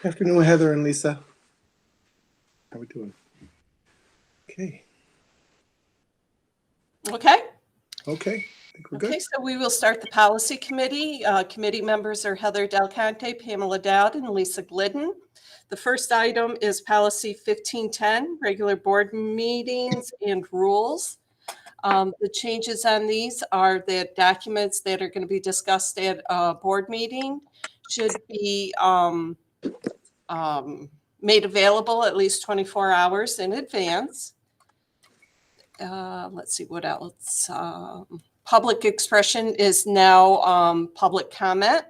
Afternoon, Heather and Lisa. How we doing? Okay. Okay. Okay. I think we're good. Okay, so we will start the policy committee. Committee members are Heather Del Conte, Pamela Dowd, and Lisa Glidden. The first item is policy 1510, regular board meetings and rules. The changes on these are that documents that are going to be discussed at a board meeting should be made available at least 24 hours in advance. Let's see what else. Public expression is now public comment,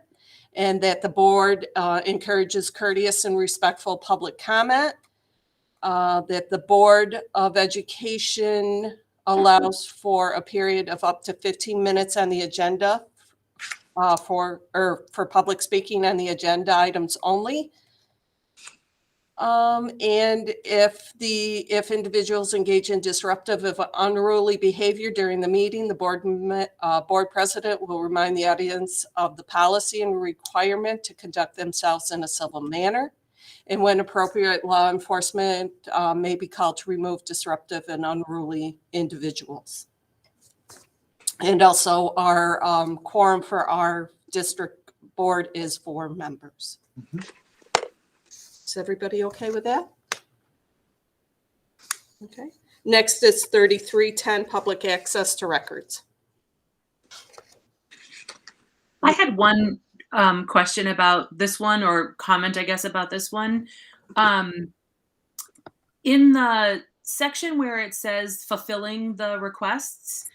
and that the board encourages courteous and respectful public comment. That the Board of Education allows for a period of up to 15 minutes on the agenda for public speaking on the agenda items only. And if individuals engage in disruptive of unruly behavior during the meeting, the board president will remind the audience of the policy and requirement to conduct themselves in a civil manner. And when appropriate, law enforcement may be called to remove disruptive and unruly individuals. And also our quorum for our district board is 4 members. Mm-hmm. Is everybody okay with that? Okay. Next is 3310, public access to records. I had one question about this one, or comment, I guess, about this one. In the section where it says fulfilling the requests,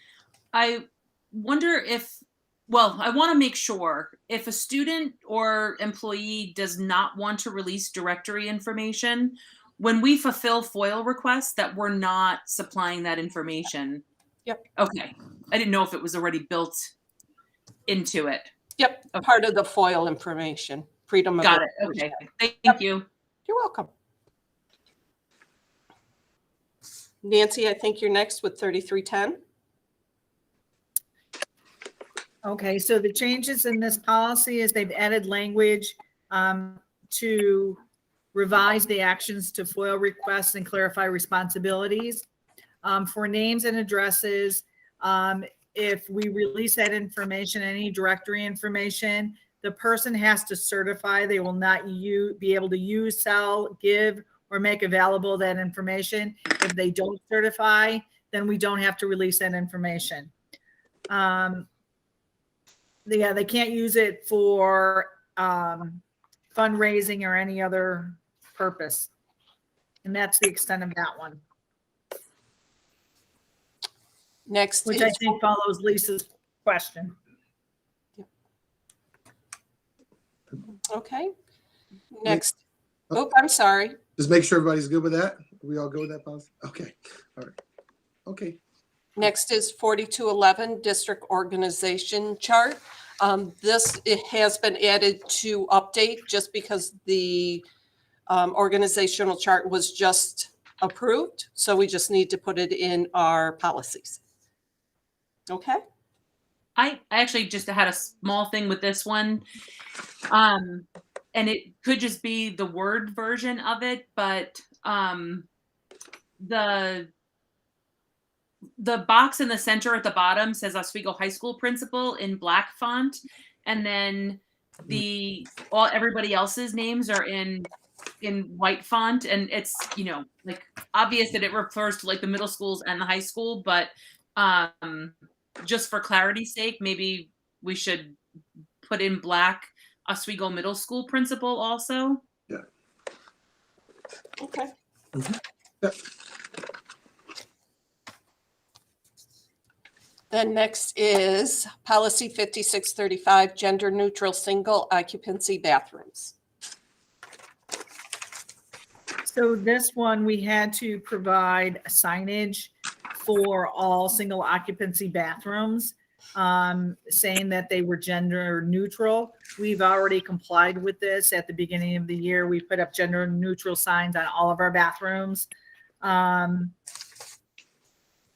I wonder if, well, I want to make sure if a student or employee does not want to release directory information, when we fulfill FOIL requests, that we're not supplying that information. Yep. Okay. I didn't know if it was already built into it. Yep. Okay. Part of the FOIL information. Freedom of Got it. Okay. Thank you. You're welcome. Nancy, I think you're next with 3310. Okay, so the changes in this policy is they've added language to revise the actions to FOIL requests and clarify responsibilities. For names and addresses, if we release that information, any directory information, the person has to certify they will not be able to use, sell, give, or make available that information. If they don't certify, then we don't have to release that information. Yeah, they can't use it for fundraising or any other purpose. And that's the extent of that one. Next, which I think follows Lisa's question. Okay. Next. Oh, I'm sorry. Just make sure everybody's good with that. Are we all good with that policy? Okay. All right. Okay. Next is 4211 district organization chart. It has been added to update just because the organizational chart was just approved. So we just need to put it in our policies. Okay. I actually just had a small thing with this one. And it could just be the Word version of it, but the box in the center at the bottom says Oswego High School principal in black font, and then everybody else's names are in white font, and it's, you know, like obvious that it refers to like the middle schools and the high school, but just for clarity's sake, maybe we should put in black Oswego Middle School principal also. Yeah. Okay. Mm-hmm. Yeah. Then next is policy 5635, gender neutral single occupancy bathrooms. So this one, we had to provide signage for all single occupancy bathrooms, saying that they were gender neutral. We've already complied with this at the beginning of the year. We put up gender neutral signs on all of our bathrooms.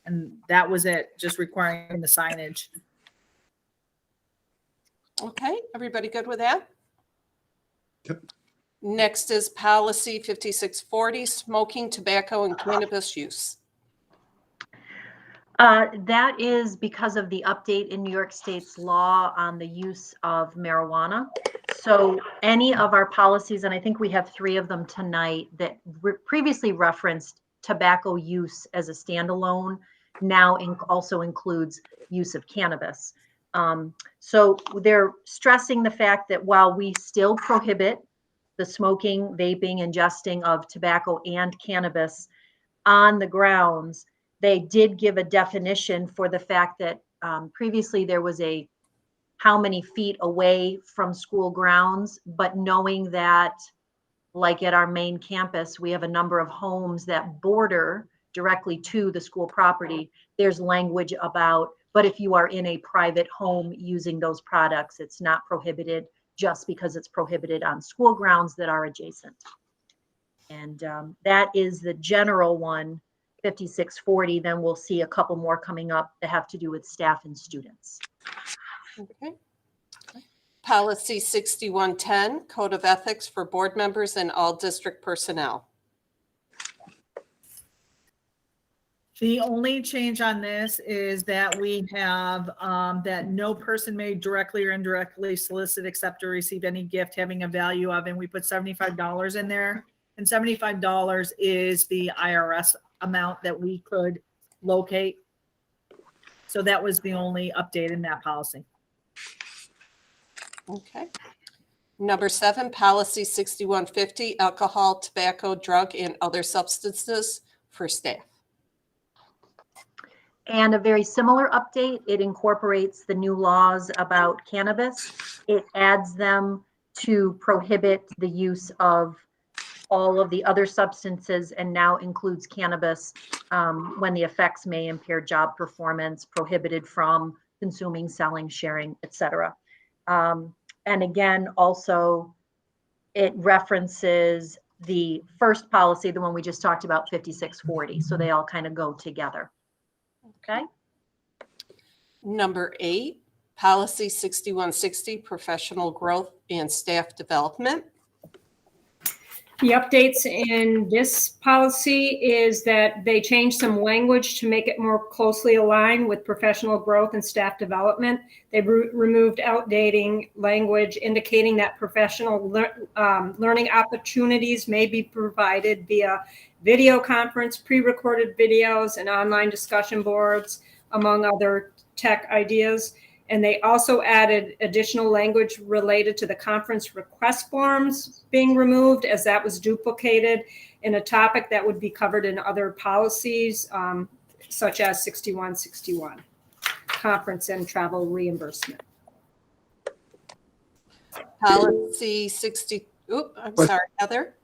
And that was it, just requiring the signage. Okay, everybody good with that? Yep. Next is policy 5640, smoking, tobacco, and cannabis use. That is because of the update in New York State's law on the use of marijuana. So any of our policies, and I think we have 3 of them tonight, that previously referenced tobacco use as a standalone, now also includes use of cannabis. So they're stressing the fact that while we still prohibit the smoking, vaping, ingesting of tobacco and cannabis on the grounds, they did give a definition for the fact that previously there was a how many feet away from school grounds, but knowing that, like at our main campus, we have a number of homes that border directly to the school property. There's language about, but if you are in a private home using those products, it's not prohibited just because it's prohibited on school grounds that are adjacent. And that is the general one, 5640. Then we'll see a couple more coming up that have to do with staff and students. Okay. Policy 6110, Code of Ethics for board members and all district personnel. The only change on this is that we have that no person may directly or indirectly solicit, accept, or receive any gift having a value of, and we put $75 in there. And $75 is the IRS amount that we could locate. So that was the only update in that policy. Okay. Number 7, policy 6150, alcohol, tobacco, drug, and other substances for staff. And a very similar update, it incorporates the new laws about cannabis. It adds them to prohibit the use of all of the other substances and now includes cannabis when the effects may impair job performance, prohibited from consuming, selling, sharing, etc. And again, also it references the first policy, the one we just talked about, 5640. So they all kind of go together. Okay. Number 8, policy 6160, professional growth and staff development. The updates in this policy is that they changed some language to make it more closely aligned with professional growth and staff development. They removed outdating language indicating that professional learning opportunities may be provided via video conference, pre-recorded videos, and online discussion boards, among other tech ideas. And they also added additional language related to the conference request forms being removed, as that was duplicated in a topic that would be covered in other policies, such as 6161, conference and travel reimbursement. Policy 60, I'm sorry, Heather.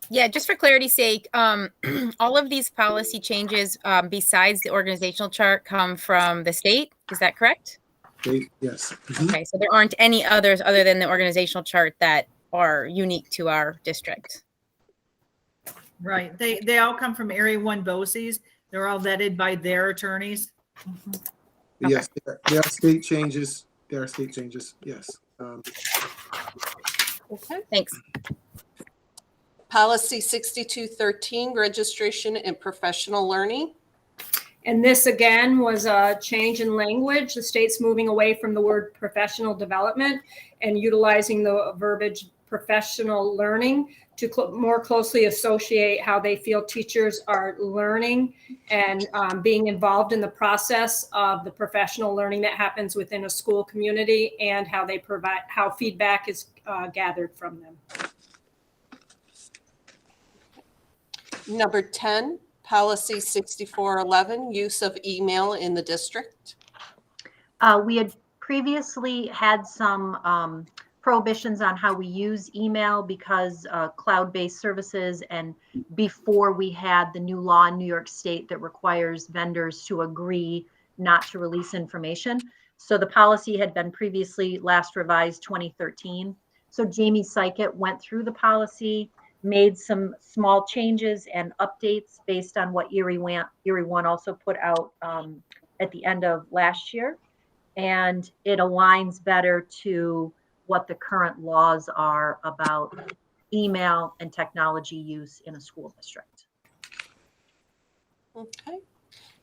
Yeah, just for clarity's sake, all of these policy changes besides the organizational chart come from the state. Is that correct? Yes. Mhm. Okay, so there aren't any others other than the organizational chart that are unique to our district. Right. They all come from Area 1 BOCES. They're all vetted by their attorneys. Yes, there are state changes. There are state changes. Yes. Okay. Thanks. Policy 6213, registration and professional learning. And this again was a change in language. The state's moving away from the word professional development and utilizing the verbiage professional learning to more closely associate how they feel teachers are learning and being involved in the process of the professional learning that happens within a school community and how they provide, how feedback is gathered from them. Number 10, policy 6411, use of email in the district. We had previously had some prohibitions on how we use email because cloud-based services, and before we had the new law in New York State that requires vendors to agree not to release information. So the policy had been previously last revised 2013. So Jamie Sykett went through the policy, made some small changes and updates based on what Erie 1 also put out at the end of last year. And it aligns better to what the current laws are about email and technology use in a school district. Okay.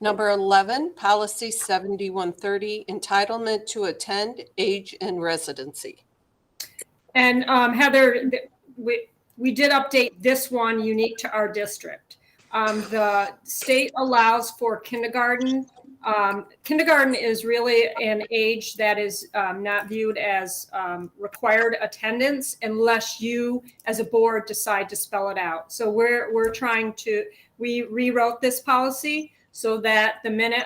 Number 11, policy 7130, entitlement to attend, age, and residency. And Heather, we did update this one unique to our district. The state allows for kindergarten. Kindergarten is really an age that is not viewed as required attendance unless you as a board decide to spell it out. So we rewrote this policy so that the minute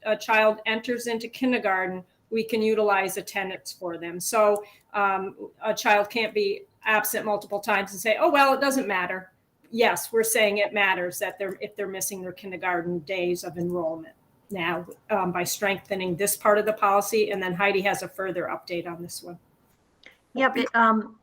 a child enters into kindergarten, we can utilize attendance for them. So a child can't be absent multiple times and say, oh, well, it doesn't matter. Yes, we're saying it matters that if they're missing their kindergarten days of enrollment now by strengthening this part of the policy. And then Heidi has a further update on this one. Yep,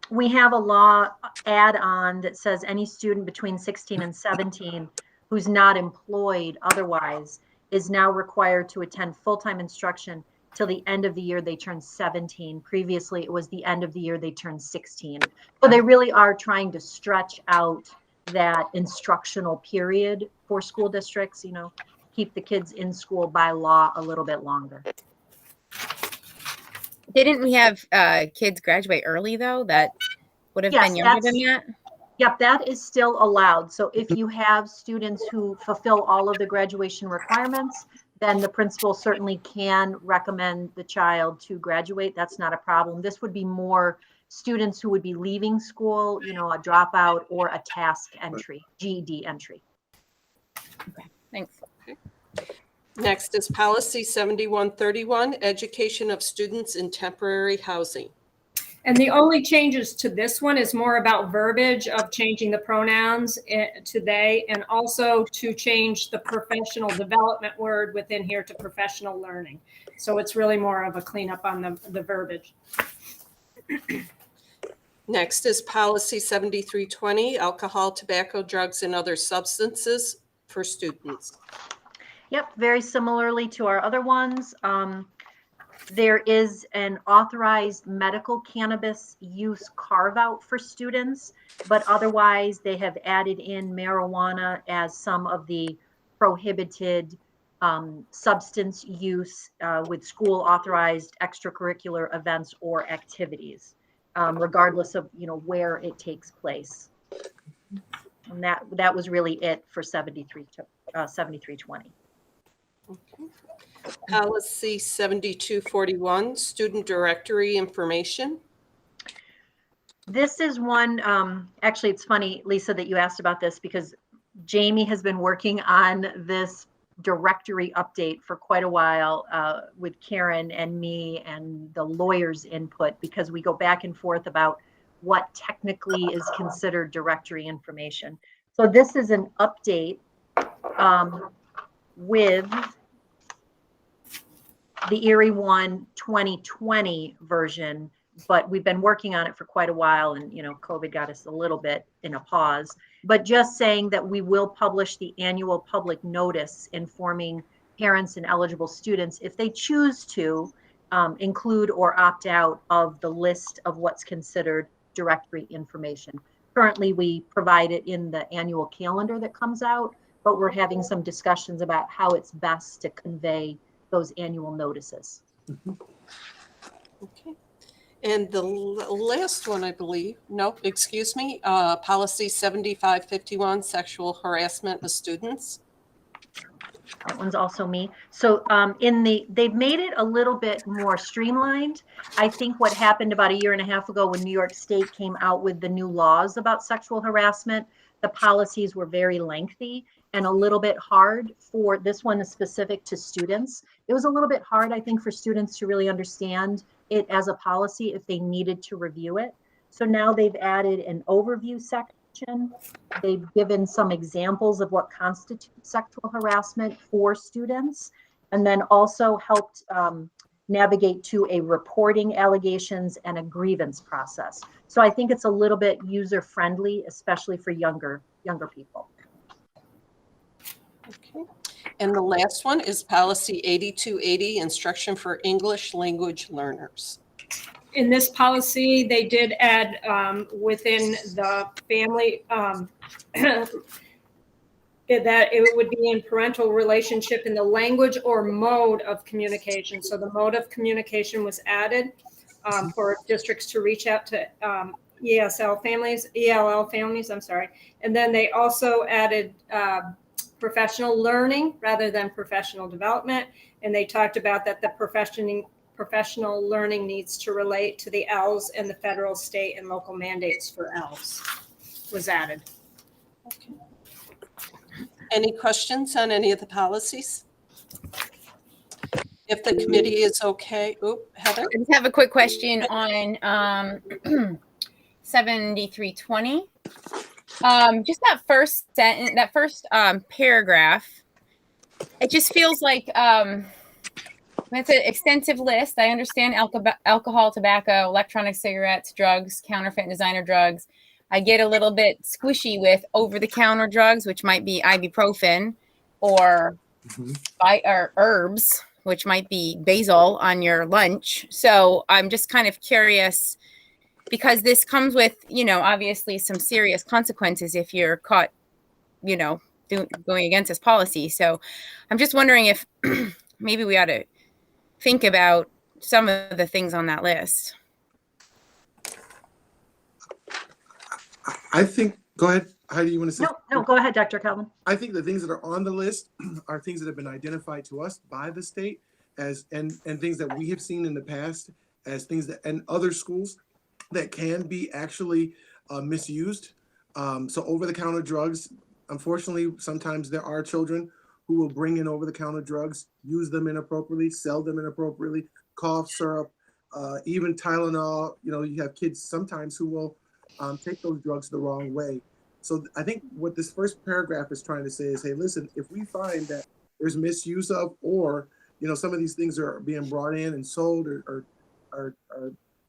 we have a law add-on that says any student between 16 and 17 who's not employed otherwise is now required to attend full-time instruction till the end of the year they turn 17. Previously, it was the end of the year they turned 16. So they really are trying to stretch out that instructional period for school districts, you know, keep the kids in school by law a little bit longer. Didn't we have kids graduate early though? That would have been younger than that? Yep, that is still allowed. So if you have students who fulfill all of the graduation requirements, then the principal certainly can recommend the child to graduate. That's not a problem. This would be more students who would be leaving school, you know, a dropout or a task entry, GED entry. Okay, thanks. Next is policy 7131, education of students in temporary housing. And the only changes to this one is more about verbiage of changing the pronouns to they, and also to change the professional development word within here to professional learning. So it's really more of a cleanup on the verbiage. Next is policy 7320, alcohol, tobacco, drugs, and other substances for students. Yep, very similarly to our other ones. There is an authorized medical cannabis use carve out for students, but otherwise they have added in marijuana as some of the prohibited substance use with school authorized extracurricular events or activities, regardless of, you know, where it takes place. And that was really it for 7320. Okay. Policy 7241, student directory information. This is one, actually, it's funny, Lisa, that you asked about this because Jamie has been working on this directory update for quite a while with Karen and me and the lawyers' input, because we go back and forth about what technically is considered directory information. So this is an update with the Erie 1 2020 version, but we've been working on it for quite a while, and you know, COVID got us a little bit in a pause, but just saying that we will publish the annual public notice informing parents and eligible students if they choose to include or opt out of the list of what's considered directory information. Currently, we provide it in the annual calendar that comes out, but we're having some discussions about how it's best to convey those annual notices. Okay. And the last one, I believe, no, excuse me, policy 7551, sexual harassment of students. That one's also me. So they've made it a little bit more streamlined. I think what happened about 1.5 years ago when New York State came out with the new laws about sexual harassment, the policies were very lengthy and a little bit hard for, this one is specific to students. It was a little bit hard, I think, for students to really understand it as a policy if they needed to review it. So now they've added an overview section. They've given some examples of what constitutes sexual harassment for students, and then also helped navigate to a reporting allegations and a grievance process. So I think it's a little bit user-friendly, especially for younger people. Okay. And the last one is policy 8280, instruction for English language learners. in this policy, they did add within the family that it would be in parental relationship in the language or mode of communication. So the mode of communication was added for districts to reach out to ELL families, I'm sorry. And then they also added professional learning rather than professional development. And they talked about that the professional learning needs to relate to the ELs and the federal, state, and local mandates for ELs was added. Okay. Any questions on any of the policies? If the committee is okay, Heather? I just have a quick question on 7320. Just that first sentence, that first paragraph, it just feels like it's an extensive list. I understand alcohol, tobacco, electronic cigarettes, drugs, counterfeit and designer drugs. I get a little bit squishy with over-the-counter drugs, which might be ibuprofen, or or herbs, which might be basil on your lunch. So I'm just kind of curious, because this comes with, obviously some serious consequences if you're caught, going against this policy. So I'm just wondering if maybe we ought to think about some of the things on that list. I think, go ahead. Heidi, you want to say? No, go ahead, Dr. Calvin. I think the things that are on the list are things that have been identified to us by the state as, and things that we have seen in the past as things that, and other schools that can be actually misused. So over-the-counter drugs, unfortunately, sometimes there are children who will bring in over-the-counter drugs, use them inappropriately, sell them inappropriately, cough syrup, even Tylenol. You have kids sometimes who will take those drugs the wrong way. So I think what this first paragraph is trying to say is, hey, listen, if we find that there's misuse of, or, some of these things are being brought in and sold or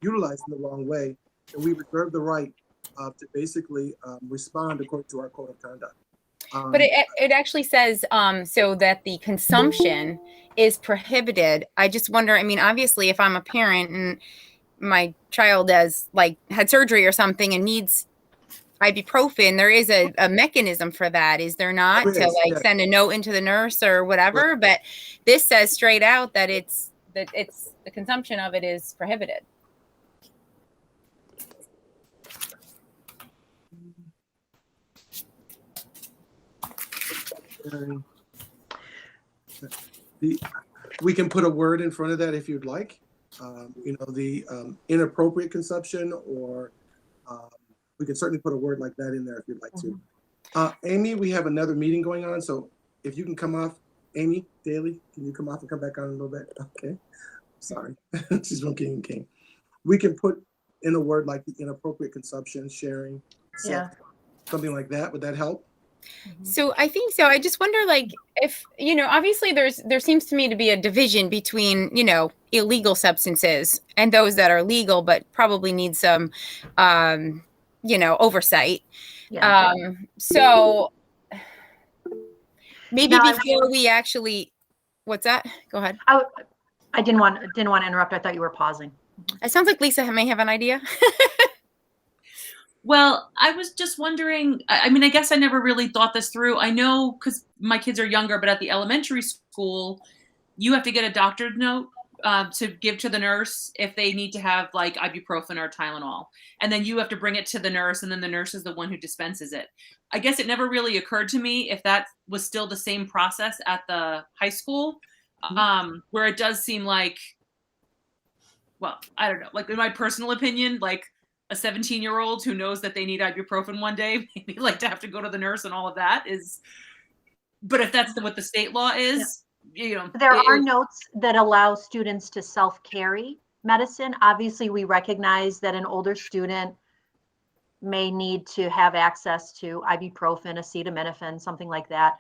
utilized in the wrong way, then we reserve the right to basically respond according to our code of conduct. But it actually says so that the consumption is prohibited. I just wonder, obviously, if I'm a parent and my child has had surgery or something and needs ibuprofen, there is a mechanism for that, is there not? To send a note into the nurse or whatever. Right. But this says straight out that it's the consumption of it is prohibited. We can put a word in front of that if you'd like. The inappropriate consumption, or we can certainly put a word like that in there if you'd like to. Amy, we have another meeting going on, so if you can come off, Amy Daley, can you come off and come back on a little bit? Okay, sorry, she's from King and King. We can put in a word like the inappropriate consumption, sharing, something like that. Would that help? So I think so. I just wonder, if, obviously there seems to me to be a division between, illegal substances and those that are legal, but probably need some, oversight. Yeah. So maybe before we actually, what's that? Go ahead. I didn't want to interrupt. I thought you were pausing. It sounds like Lisa may have an idea. Well, I was just wondering, I guess I never really thought this through. I know because my kids are younger, but at the elementary school, you have to get a doctor's note to give to the nurse if they need to have ibuprofen or Tylenol. And then you have to bring it to the nurse, and then the nurse is the one who dispenses it. I guess it never really occurred to me if that was still the same process at the high school, where it does seem like, well, I don't know, in my personal opinion, a 17-year-old who knows that they need ibuprofen one day, maybe to have to go to the nurse and all of that is, but if that's what the state law is, There are notes that allow students to self-carry medicine. Obviously, we recognize that an older student may need to have access to ibuprofen, acetaminophen, something like that.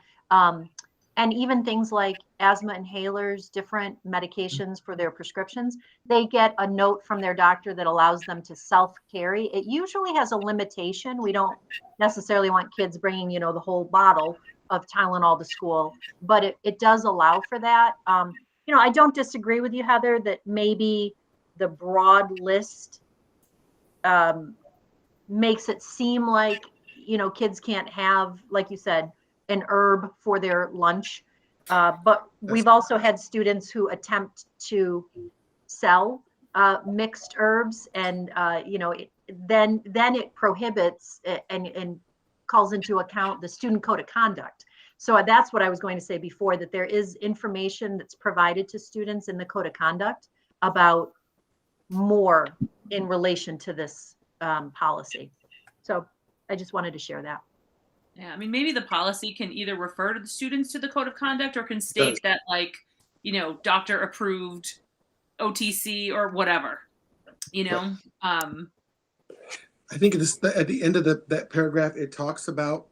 And even things like asthma inhalers, different medications for their prescriptions, they get a note from their doctor that allows them to self-carry. It usually has a limitation. We don't necessarily want kids bringing, the whole bottle of Tylenol to school, but it does allow for that. I don't disagree with you, Heather, that maybe the broad list makes it seem like, kids can't have, like you said, an herb for their lunch. But we've also had students who attempt to sell mixed herbs, and then it prohibits and calls into account the student code of conduct. So that's what I was going to say before, that there is information that's provided to students in the code of conduct about more in relation to this policy. So I just wanted to share that. Yeah, I mean, maybe the policy can either refer to the students to the code of conduct, or can state that, like, doctor approved OTC or whatever, I think at the end of that paragraph, it talks about,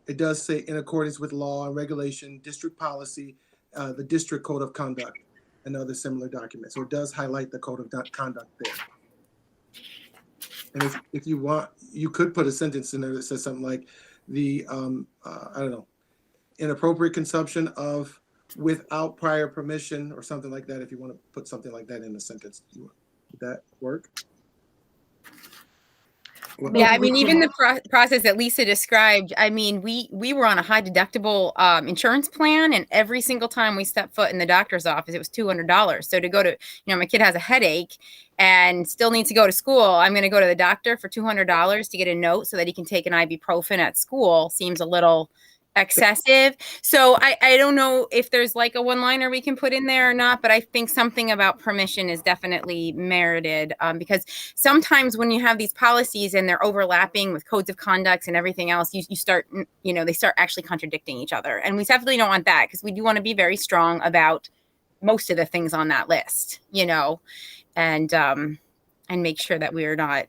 it does say in accordance with law and regulation, district policy, the district code of conduct, and other similar documents. So it does highlight the code of conduct there. And if you want, you could put a sentence in there that says something like the, I don't know, inappropriate consumption of without prior permission or something like that. If you want to put something like that in the sentence, would that work? Yeah, I mean, even the process that Lisa described, I mean, we were on a high deductible insurance plan, and every single time we stepped foot in the doctor's office, it was $200. So to go to, my kid has a headache and still needs to go to school, I'm going to go to the doctor for $200 to get a note so that he can take an ibuprofen at school seems a little excessive. So I don't know if there's like a one-liner we can put in there or not, but I think something about permission is definitely merited, because sometimes when you have these policies and they're overlapping with codes of conduct and everything else, you start, they start actually contradicting each other. And we definitely don't want that, because we do want to be very strong about most of the things on that list, and make sure that we are not,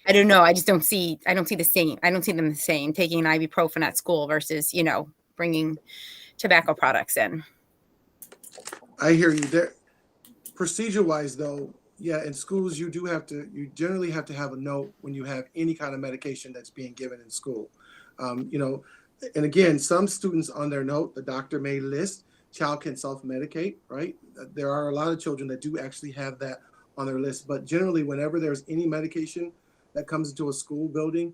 I don't know. I don't see them the same, taking an ibuprofen at school versus, bringing tobacco products in. I hear you there. Procedure wise though, yeah, in schools, you generally have to have a note when you have any kind of medication that's being given in school. And again, some students on their note, the doctor may list, child can self-medicate, right? There are a lot of children that do actually have that on their list, but generally whenever there's any medication that comes into a school building,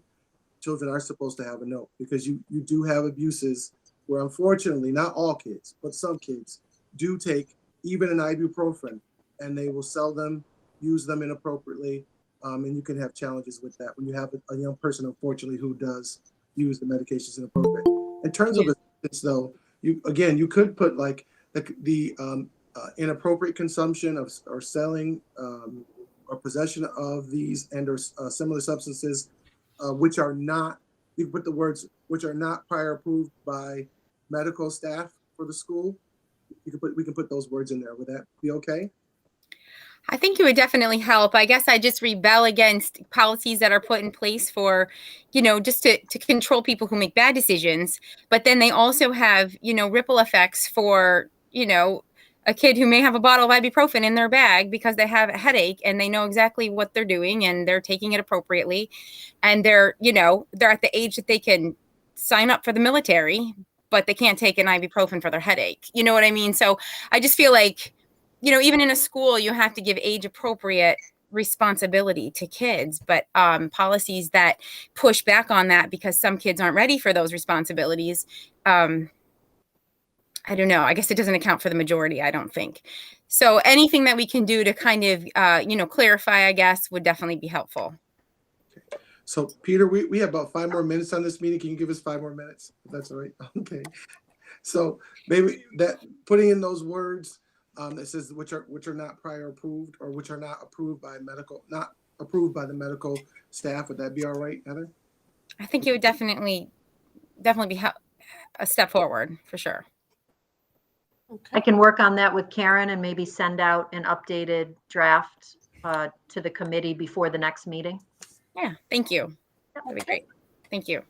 children are supposed to have a note, because you do have abuses where, unfortunately, not all kids, but some kids do take even an ibuprofen, and they will sell them, use them inappropriately, and you can have challenges with that when you have a young person, unfortunately, who does use the medications inappropriately. In terms of this, though, you could put like the inappropriate consumption of or selling or possession of these and or similar substances, which are not, you can put the words, which are not prior approved by medical staff for the school. We can put those words in there. Would that be okay? I think it would definitely help. I guess I just rebel against policies that are put in place for, just to control people who make bad decisions. But then they also have, ripple effects for, a kid who may have a bottle of ibuprofen in their bag because they have a headache and they know exactly what they're doing and they're taking it appropriately. And they're at the age that they can sign up for the military, but they can't take an ibuprofen for their headache. You know what I mean? So I just feel like, even in a school, you have to give age appropriate responsibility to kids, but policies that push back on that because some kids aren't ready for those responsibilities, I don't know. I guess it doesn't account for the majority, I don't think. So anything that we can do to kind of, clarify, I guess, would definitely be helpful. Okay. So Peter, we have about 5 more minutes on this meeting. Can you give us 5 more minutes? If that's all right. Okay. So maybe that putting in those words that says which are not prior approved or which are not approved by not approved by the medical staff. Would that be all right, Heather? I think it would definitely be a step forward for sure. Okay. I can work on that with Karen and maybe send out an updated draft to the committee before the next meeting. Yeah, thank you. That'd be great. Thank you.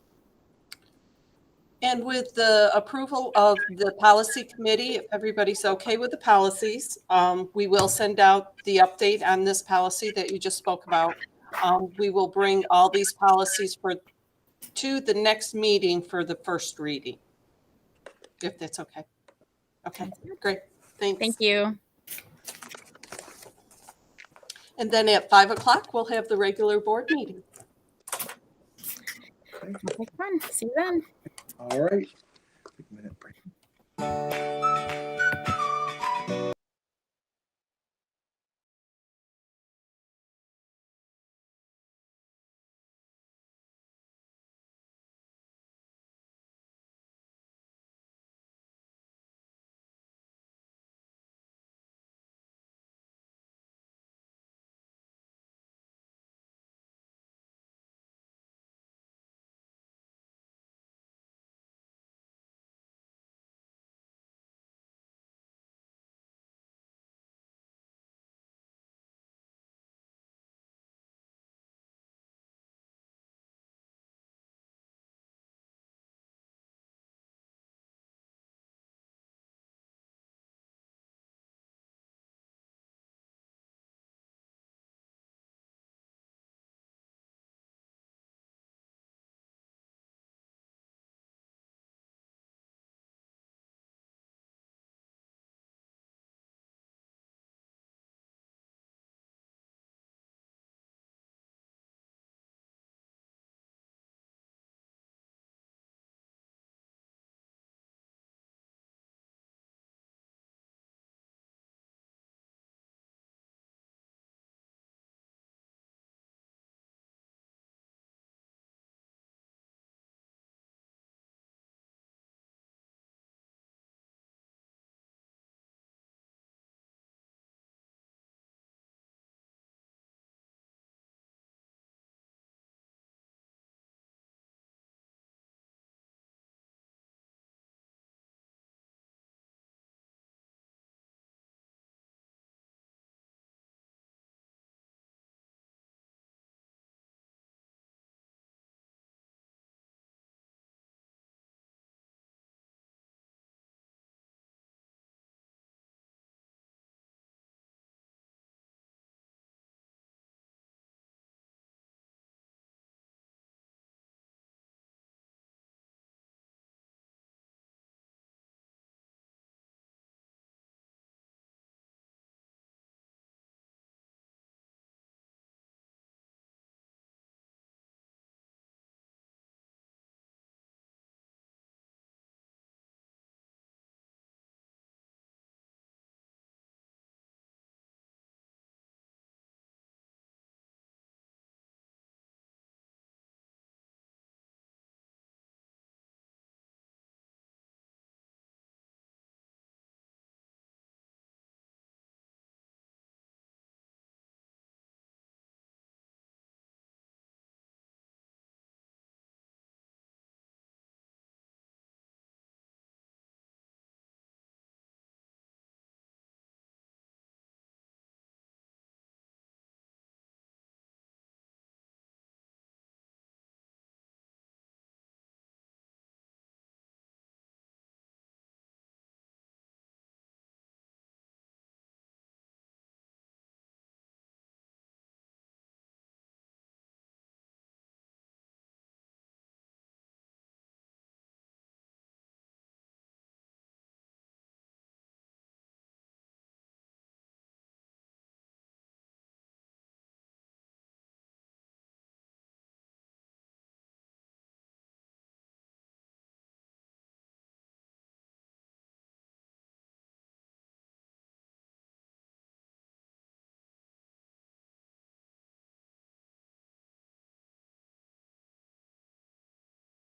And with the approval of the policy committee, if everybody's okay with the policies, we will send out the update on this policy that you just spoke about. We will bring all these policies to the next meeting for the first reading, if that's okay. Okay, great. Thanks. Thank you. And then at 5 o'clock, we'll have the regular board meeting. Sounds like fun. See you then. All right. Take a minute break.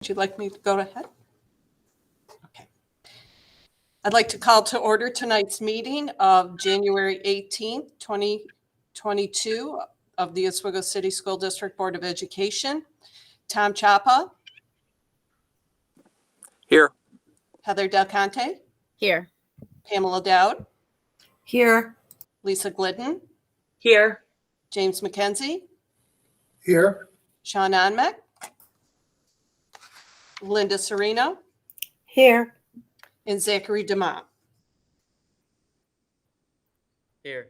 Would you like me to go ahead? Okay. I'd like to call to order tonight's meeting of January 18th, 2022 of the Oswego City School District Board of Education. Tom Chapa, Here. Heather Del Conte, Here. Pamela Dowd, Here. Lisa Glidden, Here. James McKenzie, Here. Sean Onmek, Linda Serino, Here. and Zachary DeMont. Here.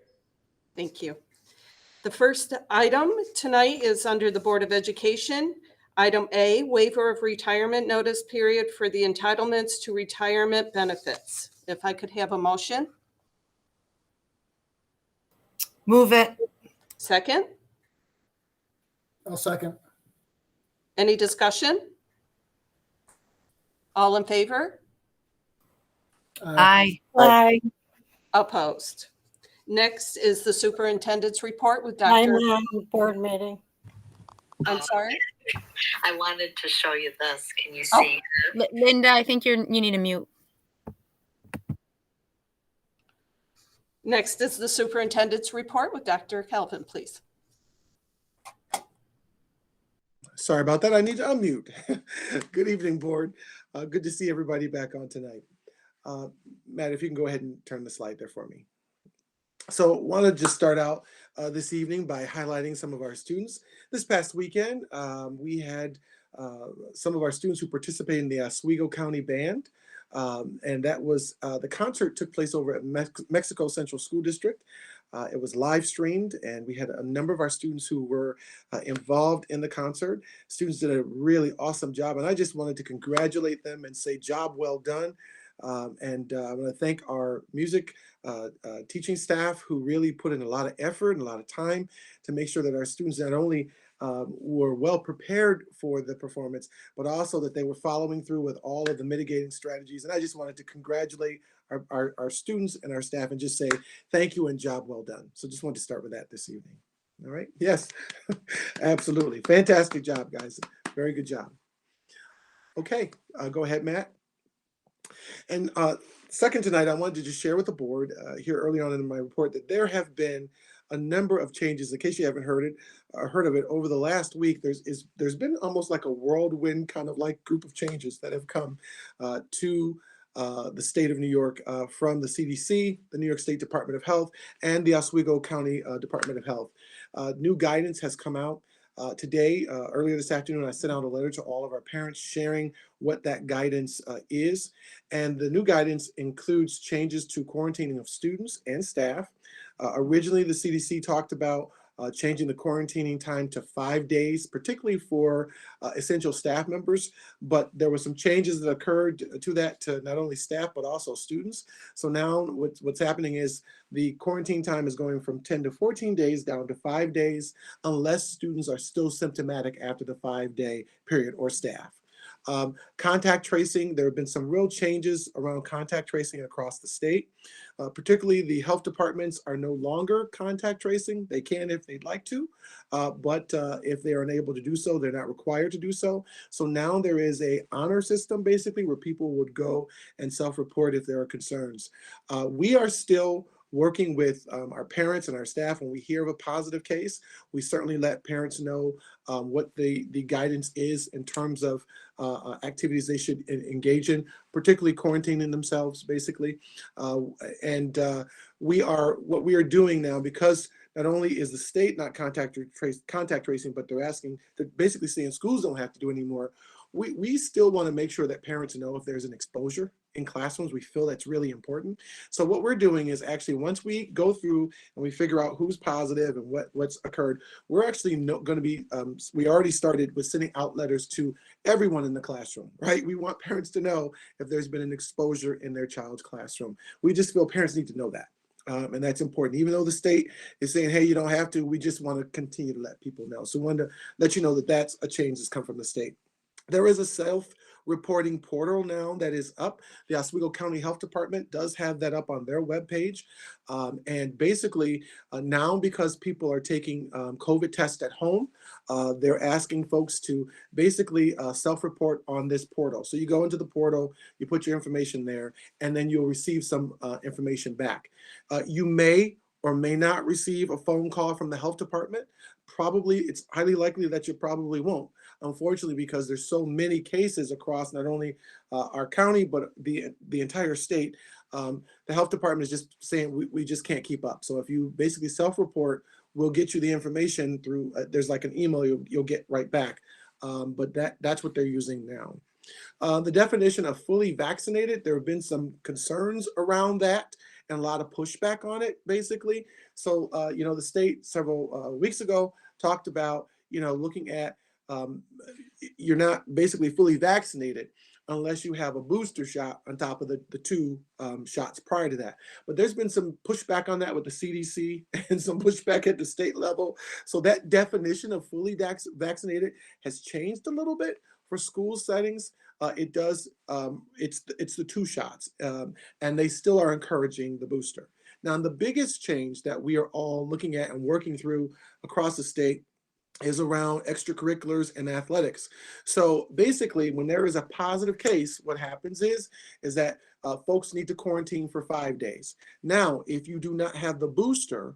Thank you. The first item tonight is under the Board of Education. Item A, waiver of retirement notice period for the entitlements to retirement benefits. If I could have a motion. Move it. Second, I'll second. any discussion? All in favor? Aye. Aye. Opposed. Next is the superintendent's report with I'm Dr. on board meeting. I'm sorry? I wanted to show you this. Can you Oh. see? Linda, I think you need to mute. Next is the superintendent's report with Dr. Calvin, please. Sorry about that. I need to unmute. Good evening, board. Good to see everybody back on tonight. Matt, if you can go ahead and turn the slide there for me. So want to just start out this evening by highlighting some of our students. This past weekend, we had some of our students who participated in the Oswego County Band. And that was, the concert took place over at Mexico Central School District. It was live streamed, and we had a number of our students who were involved in the concert. Students did a really awesome job, and I just wanted to congratulate them and say job well done. And I want to thank our music teaching staff who really put in a lot of effort and a lot of time to make sure that our students not only were well prepared for the performance, but also that they were following through with all of the mitigating strategies. And I just wanted to congratulate our students and our staff and just say thank you and job well done. So just wanted to start with that this evening. All right. Yes, absolutely. Fantastic job, guys. Very good job. Okay, go ahead, Matt. And second tonight, I wanted to just share with the board here early on in my report that there have been a number of changes. In case you haven't heard of it, over the last week, there's been almost like a whirlwind kind of like group of changes that have come to the state of New York from the CDC, the New York State Department of Health, and the Oswego County Department of Health. New guidance has come out today. Earlier this afternoon, I sent out a letter to all of our parents sharing what that guidance is. And the new guidance includes changes to quarantining of students and staff. Originally, the CDC talked about changing the quarantining time to 5 days, particularly for essential staff members. But there were some changes that occurred to that, to not only staff, but also students. So now what's happening is the quarantine time is going from 10 to 14 days down to 5 days, unless students are still symptomatic after the 5-day period, or staff. Contact tracing, there have been some real changes around contact tracing across the state. Particularly the health departments are no longer contact tracing. They can if they'd like to, but if they are unable to do so, they're not required to do so. So now there is a honor system basically where people would go and self-report if there are concerns. We are still working with our parents and our staff. When we hear of a positive case, we certainly let parents know what the guidance is in terms of activities they should engage in, particularly quarantining themselves, basically. What we are doing now, because not only is the state not contact tracing, but they're basically saying schools don't have to do anymore. We still want to make sure that parents know if there's an exposure in classrooms. We feel that's really important. So what we're doing is actually, once we go through and we figure out who's positive and what's occurred, we're actually going to be, we already started with sending out letters to everyone in the classroom, right? We want parents to know if there's been an exposure in their child's classroom. We just feel parents need to know that. And that's important. Even though the state is saying, hey, you don't have to, we just want to continue to let people know. So we wanted to let you know that that's a change that's come from the state. There is a self-reporting portal now that is up. The Oswego County Health Department does have that up on their webpage. And basically now, because people are taking COVID tests at home, they're asking folks to basically self-report on this portal. So you go into the portal, you put your information there, and then you'll receive some information back. You may or may not receive a phone call from the health department. Probably, it's highly likely that you probably won't, unfortunately, because there's so many cases across not only our county, but the entire state. The health department is just saying we just can't keep up. So if you basically self-report, we'll get you the information through, there's like an email you'll get right back. But that's what they're using now. The definition of fully vaccinated, there have been some concerns around that and a lot of pushback on it, basically. So, the state several weeks ago talked about, looking at you're not basically fully vaccinated. unless you have a booster shot on top of the two shots prior to that. But there's been some pushback on that with the CDC and some pushback at the state level. So that definition of fully vaccinated has changed a little bit for school settings. It does, it's the two shots, and they still are encouraging the booster. Now, the biggest change that we are all looking at and working through across the state is around extracurriculars and athletics. So basically, when there is a positive case, what happens is that folks need to quarantine for 5 days. Now, if you do not have the booster,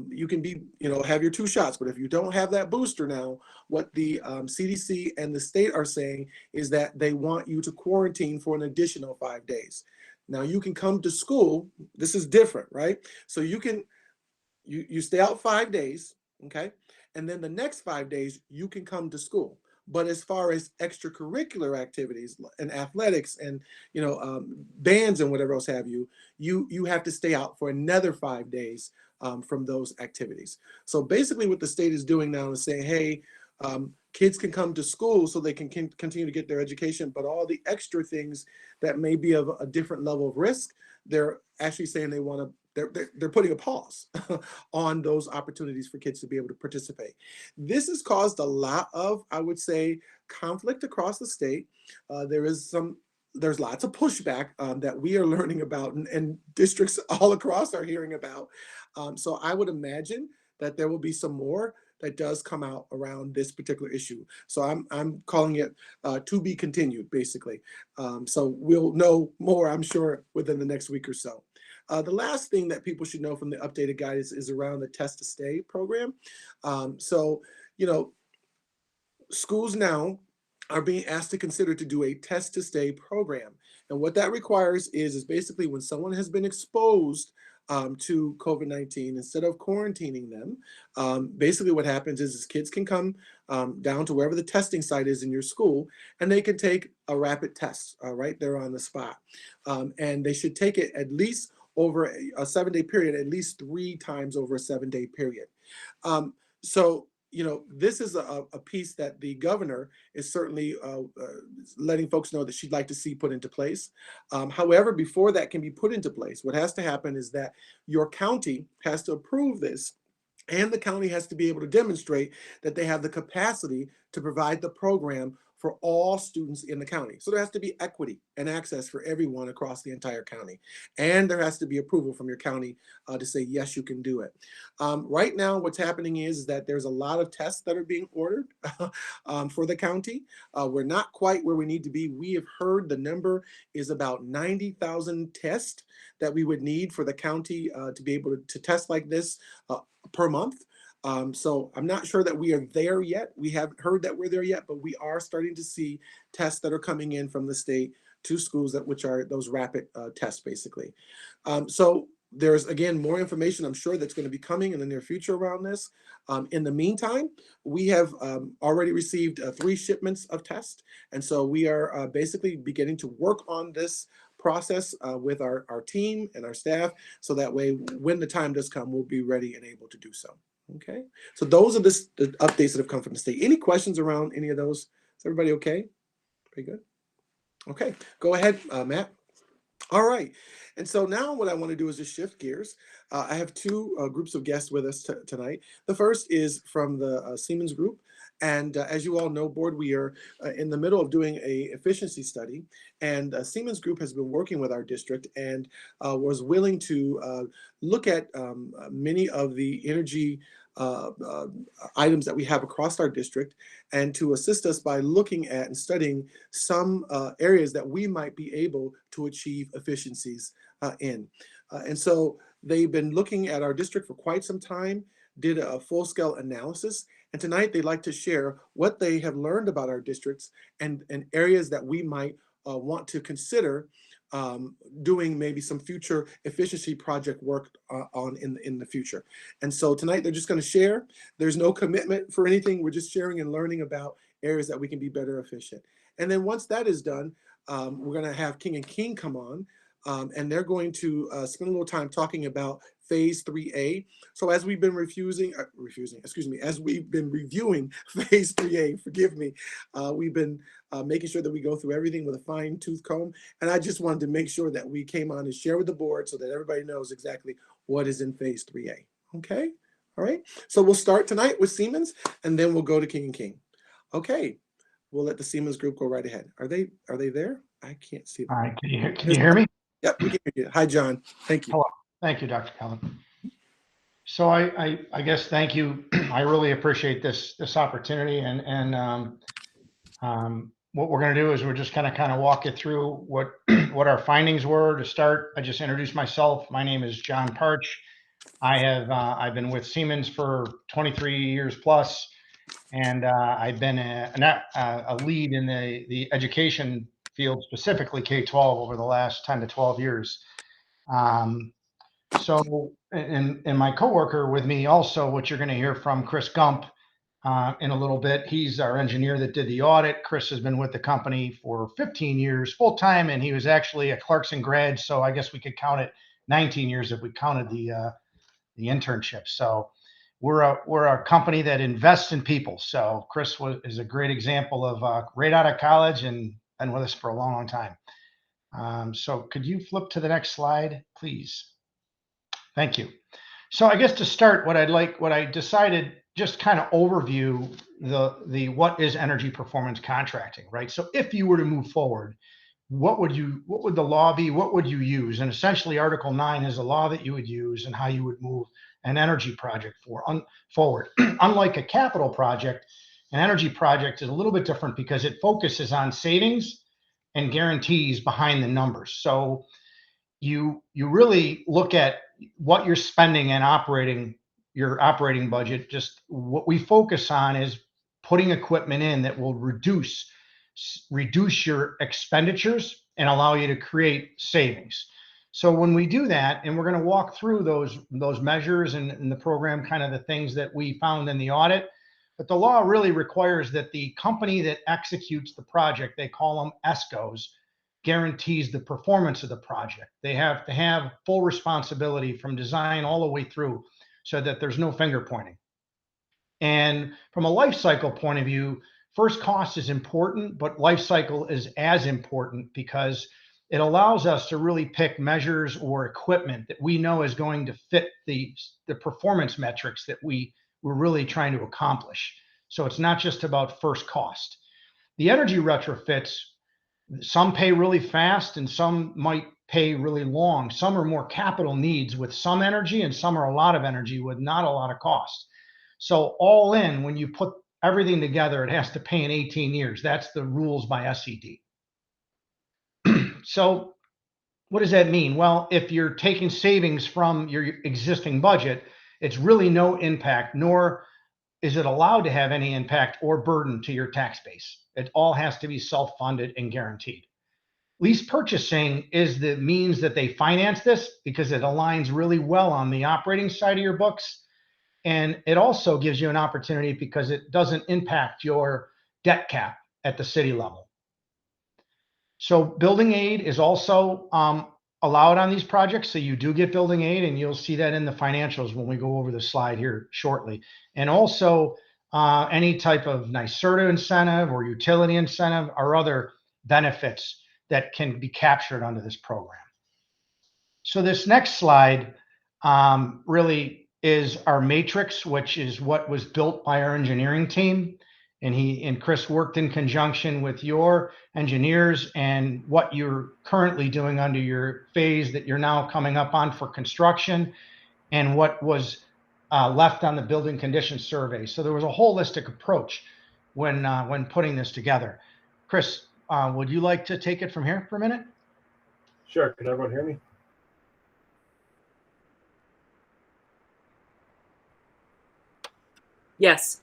you can be, have your two shots, but if you don't have that booster now, what the CDC and the state are saying is that they want you to quarantine for an additional 5 days. Now you can come to school. This is different, right? So you can, you stay out 5 days, okay? And then the next 5 days you can come to school. But as far as extracurricular activities and athletics and, bands and whatever else have you, you have to stay out for another 5 days from those activities. So basically what the state is doing now is saying, hey, kids can come to school so they can continue to get their education, but all the extra things that may be of a different level of risk, they're actually saying they want to, they're putting a pause on those opportunities for kids to be able to participate. This has caused a lot of, I would say, conflict across the state. There's lots of pushback that we are learning about, and districts all across are hearing about. So I would imagine that there will be some more that does come out around this particular issue. So I'm calling it to be continued, basically. So we'll know more, I'm sure, within the next week or so. The last thing that people should know from the updated guidance is around the Test to Stay program. Schools now are being asked to consider to do a Test to Stay program. And what that requires is basically when someone has been exposed to COVID-19, instead of quarantining them, basically what happens is kids can come down to wherever the testing site is in your school, and they can take a rapid test right there on the spot. And they should take it at least over a 7-day period, at least 3 times over a 7-day period. This is a piece that the governor is certainly letting folks know that she'd like to see put into place. However, before that can be put into place, what has to happen is that your county has to approve this, and the county has to be able to demonstrate that they have the capacity to provide the program for all students in the county. So there has to be equity and access for everyone across the entire county. And there has to be approval from your county to say, yes, you can do it. Right now, what's happening is that there's a lot of tests that are being ordered for the county. We're not quite where we need to be. We have heard the number is about 90,000 tests that we would need for the county to be able to test like this per month. So I'm not sure that we are there yet. We haven't heard that we're there yet, but we are starting to see tests that are coming in from the state to schools, which are those rapid tests, basically. So there's, again, more information I'm sure that's going to be coming in the near future around this. In the meantime, we have already received 3 shipments of tests. And so we are basically beginning to work on this process with our team and our staff, so that way when the time does come, we'll be ready and able to do so. Okay, so those are the updates that have come from the state. Any questions around any of those? Is everybody okay? Very good. Okay, go ahead, Matt. All right, and so now what I want to do is just shift gears. I have 2 groups of guests with us tonight. The first is from the Siemens Group. And as you all know, board, we are in the middle of doing a efficiency study, and Siemens Group has been working with our district and was willing to look at many of the energy items that we have across our district, and to assist us by looking at and studying some areas that we might be able to achieve efficiencies in. And so they've been looking at our district for quite some time, did a full-scale analysis, and tonight they'd like to share what they have learned about our districts and areas that we might want to consider doing maybe some future efficiency project work on in the future. And so tonight they're just going to share. There's no commitment for anything. We're just sharing and learning about areas that we can be better efficient. And then once that is done, we're going to have King and King come on and they're going to spend a little time talking about Phase 3A. So as we've been as we've been reviewing Phase 3A, forgive me, we've been making sure that we go through everything with a fine tooth comb. And I just wanted to make sure that we came on and share with the board so that everybody knows exactly what is in Phase 3A. Okay, all right. So we'll start tonight with Siemens, and then we'll go to King and King. Okay, we'll let the Siemens Group go right ahead. Are they there? I can't see them. All right, can you hear me? Yep, we can hear you. Hi, John. Thank you. Hello. Thank you, Dr. Cullen. So I guess thank you. I really appreciate this opportunity, and what we're going to do is we're just kind of walk you through what our findings were. To start, I just introduced myself. My name is John Parch. I've been with Siemens for 23 years plus, and I've been a lead in the education field, specifically K-12, over the last 10 to 12 years. So, and my coworker with me also, what you're going to hear from Chris Gump in a little bit. He's our engineer that did the audit. Chris has been with the company for 15 years full time, and he was actually a Clarkson grad. So I guess we could count it 19 years if we counted the internship. So we're a company that invests in people. So Chris is a great example of right out of college and been with us for a long, long time. So could you flip to the next slide, please? Thank you. So I guess to start, what I decided, just kind of overview the what is energy performance contracting, right? So if you were to move forward, what would the law be? What would you use? And essentially Article 9 is a law that you would use and how you would move an energy project forward. Unlike a capital project, an energy project is a little bit different because it focuses on savings and guarantees behind the numbers. So you really look at what you're spending and your operating budget. Just what we focus on is putting equipment in that will reduce your expenditures and allow you to create savings. So when we do that, and we're going to walk through those measures and the program, kind of the things that we found in the audit, but the law really requires that the company that executes the project, they call them ESCOs, guarantees the performance of the project. They have to have full responsibility from design all the way through so that there's no finger pointing. And from a life cycle point of view, first cost is important, but life cycle is as important because it allows us to really pick measures or equipment that we know is going to fit the performance metrics that we're really trying to accomplish. So it's not just about first cost. The energy retrofits, some pay really fast and some might pay really long. Some are more capital needs with some energy, and some are a lot of energy with not a lot of cost. So all in, when you put everything together, it has to pay in 18 years. That's the rules by SCD. So what does that mean? Well, if you're taking savings from your existing budget, it's really no impact, nor is it allowed to have any impact or burden to your tax base. It all has to be self-funded and guaranteed. Lease purchasing is the means that they finance this because it aligns really well on the operating side of your books. And it also gives you an opportunity because it doesn't impact your debt cap at the city level. So building aid is also allowed on these projects. So you do get building aid, and you'll see that in the financials when we go over the slide here shortly. And also any type of NYSERDA incentive or utility incentive or other benefits that can be captured under this program. So this next slide really is our matrix, which is what was built by our engineering team. And Chris worked in conjunction with your engineers and what you're currently doing under your phase that you're now coming up on for construction, and what was left on the building condition survey. So there was a holistic approach when putting this together. Chris, would you like to take it from here for a minute? Sure. Can everyone hear me? Yes.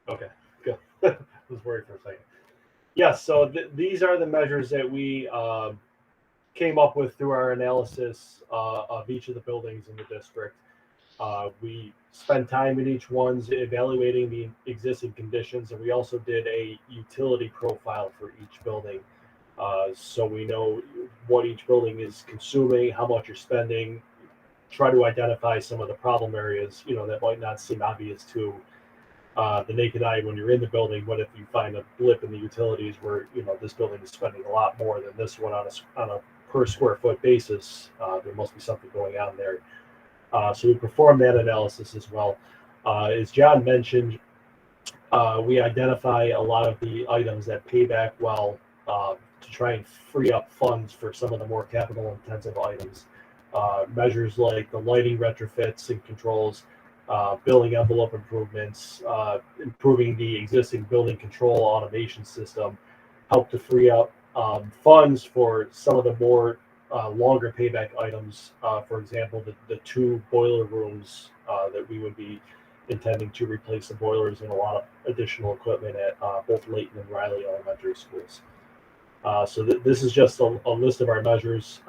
Okay, good. I was worried for a second. Yes, so these are the measures that we came up with through our analysis of each of the buildings in the district. We spent time in each one's evaluating the existing conditions, and we also did a utility profile for each building. So we know what each building is consuming, how much you're spending, try to identify some of the problem areas, that might not seem obvious to the naked eye when you're in the building, but if you find a blip in the utilities where, this building is spending a lot more than this one on a per square foot basis, there must be something going on there. So we perform that analysis as well. As John mentioned, we identify a lot of the items that pay back well to try and free up funds for some of the more capital intensive items. Measures like the lighting retrofits and controls, building envelope improvements, improving the existing building control automation system, help to free up funds for some of the more longer payback items. For example, the 2 boiler rooms that we would be intending to replace the boilers and a lot of additional equipment at both Layton and Riley elementary schools. So this is just a list of our measures.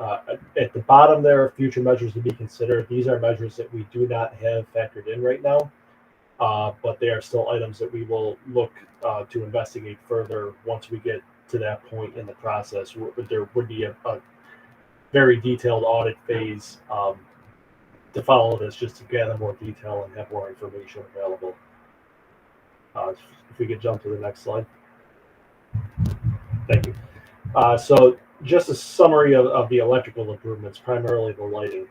At the bottom there are future measures to be considered. These are measures that we do not have factored in right now, but they are still items that we will look to investigate further once we get to that point in the process. There would be a very detailed audit phase to follow this, just to gather more detail and have more information available. If we could jump to the next slide. Thank you. So just a summary of the electrical improvements, primarily the lighting.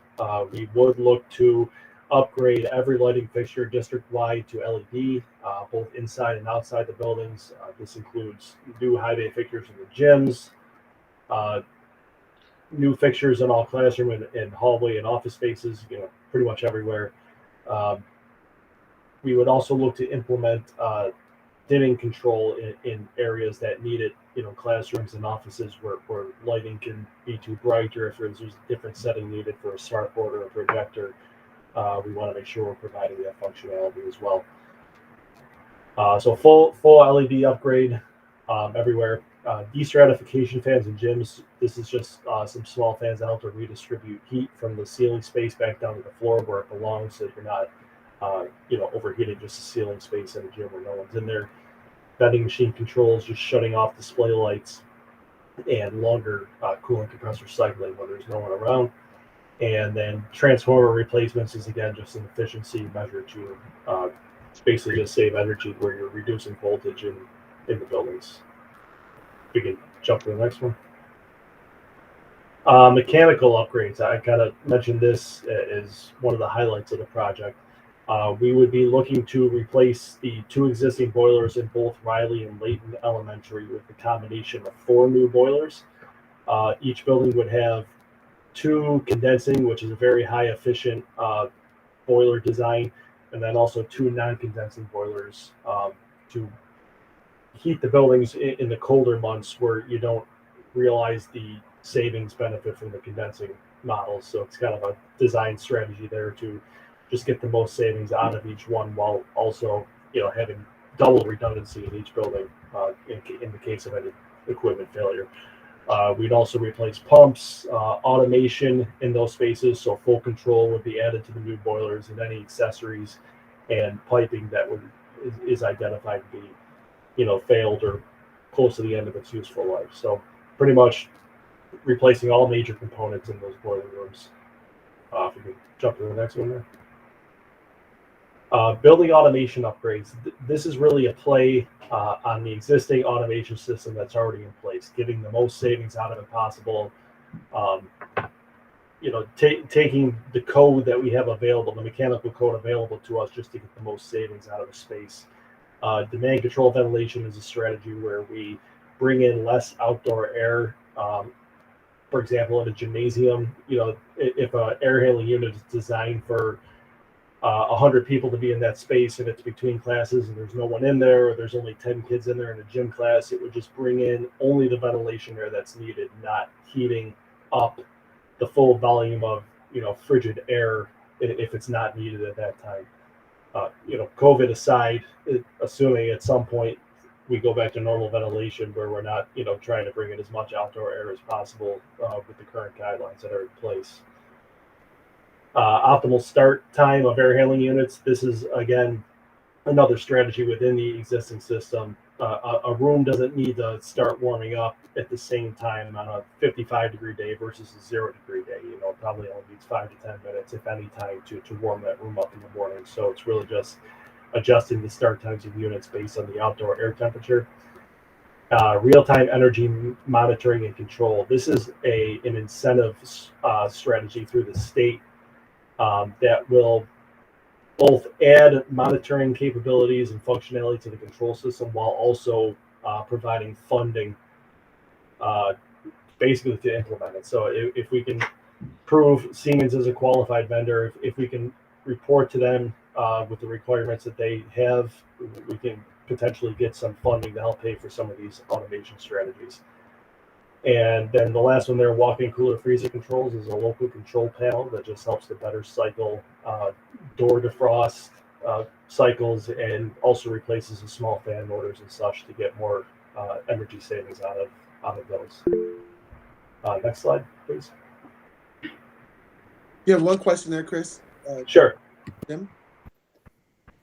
We would look to upgrade every lighting fixture district-wide to LED, both inside and outside the buildings. This includes new high bay fixtures in the gyms, new fixtures in all classroom and hallway and office spaces, pretty much everywhere. We would also look to implement dimming control in areas that need it, classrooms and offices where lighting can be too bright, or if there's a different setting needed for a smart board or a projector. We want to make sure we're providing that functionality as well. So full LED upgrade everywhere. Destratification fans in gyms. This is just some small fans that help to redistribute heat from the ceiling space back down to the floor where it belongs, so that you're not overheating just the ceiling space in a gym where no one's in there. Vending machine controls, just shutting off display lights, and longer cooling compressor cycling when there's no one around. And then transformer replacements is again just an efficiency measure to basically just save energy where you're reducing voltage in the buildings. We can jump to the next one. Mechanical upgrades. I kind of mentioned this as one of the highlights of the project. We would be looking to replace the 2 existing boilers in both Riley and Layton Elementary with a combination of 4 new boilers. Each building would have 2 condensing, which is a very high efficient boiler design, and then also 2 non-condensing boilers to heat the buildings in the colder months where you don't realize the savings benefit from the condensing models. So it's kind of a design strategy there to just get the most savings out of each one, while also having double redundancy in each building in the case of any equipment failure. We'd also replace pumps, automation in those spaces, so full control would be added to the new boilers, and any accessories and piping that is identified to be failed or close to the end of its useful life. So pretty much replacing all major components in those boiler rooms. If we can jump to the next one there. Building automation upgrades. This is really a play on the existing automation system that's already in place, getting the most savings out of it possible. Taking the code that we have available, the mechanical code available to us, just to get the most savings out of the space. Demand control ventilation is a strategy where we bring in less outdoor air. For example, in a gymnasium, if an air handling unit is designed for 100 people to be in that space, and it's between classes and there's no one in there, or there's only 10 kids in there in a gym class, it would just bring in only the ventilation air that's needed, not heating up the full volume of frigid air if it's not needed at that time. COVID aside, assuming at some point we go back to normal ventilation where we're not trying to bring in as much outdoor air as possible with the current guidelines that are in place. Optimal start time of air handling units. This is, again, another strategy within the existing system a room doesn't need to start warming up at the same time on a 55-degree day versus a 0-degree day. You know, it probably only needs 5 to 10 minutes, if any, time to warm that room up in the morning. So it's really just adjusting the start times of units based on the outdoor air temperature. Real-time energy monitoring and control. This is an incentive strategy through the state that will both add monitoring capabilities and functionality to the control system while also providing funding basically to implement it. So if we can prove Siemens is a qualified vendor, if we can report to them with the requirements that they have, we can potentially get some funding to help pay for some of these automation strategies. And then the last one there, walk-in cooler freezer controls, is a local control panel that just helps to better cycle door defrost cycles, and also replaces the small fan motors and such to get more energy savings out of those. Next slide, please. You have one question there, Chris? Sure. Tim?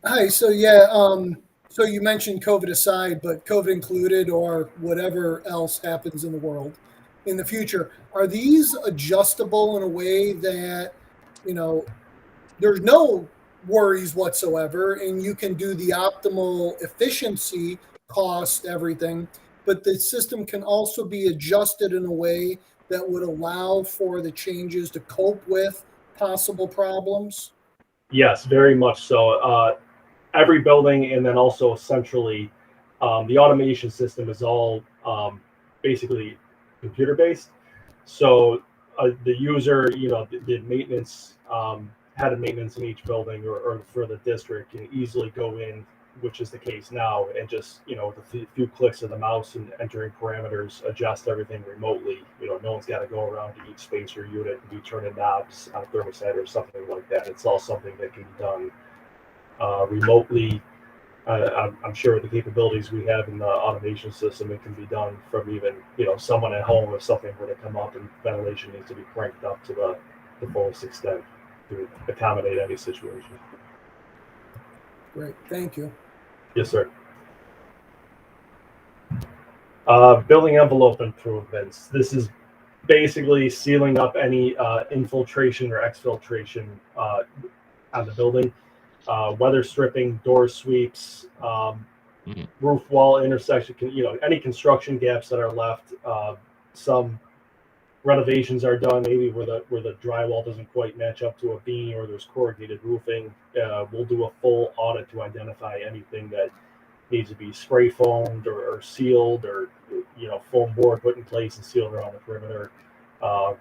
Hi, so yeah, so you mentioned COVID aside, but COVID included or whatever else happens in the world in the future, are these adjustable in a way that, you know, there's no worries whatsoever and you can do the optimal efficiency, cost, everything, but the system can also be adjusted in a way that would allow for the changes to cope with possible problems? Yes, very much so. Every building, and then also centrally, the automation system is all basically computer based. So the user, you know, the maintenance, head of maintenance in each building or for the district can easily go in, which is the case now, and just, you know, with a few clicks of the mouse and entering parameters, adjust everything remotely. You know, no one's got to go around to each space or unit and be turning knobs on a thermostat or something like that. It's all something that can be done remotely. I'm sure with the capabilities we have in the automation system, it can be done from even, you know, someone at home if something were to come up and ventilation needs to be cranked up to the fullest extent to accommodate any situation. Great, thank you. Yes, sir. Building envelope improvements. This is basically sealing up any infiltration or exfiltration on the building. Weather stripping, door sweeps, roof wall intersection, you know, any construction gaps that are left. Some renovations are done, maybe where the drywall doesn't quite match up to a beam or there's corrugated roofing. We'll do a full audit to identify anything that needs to be spray foamed or sealed, or, you know, foam board put in place and sealed around the perimeter.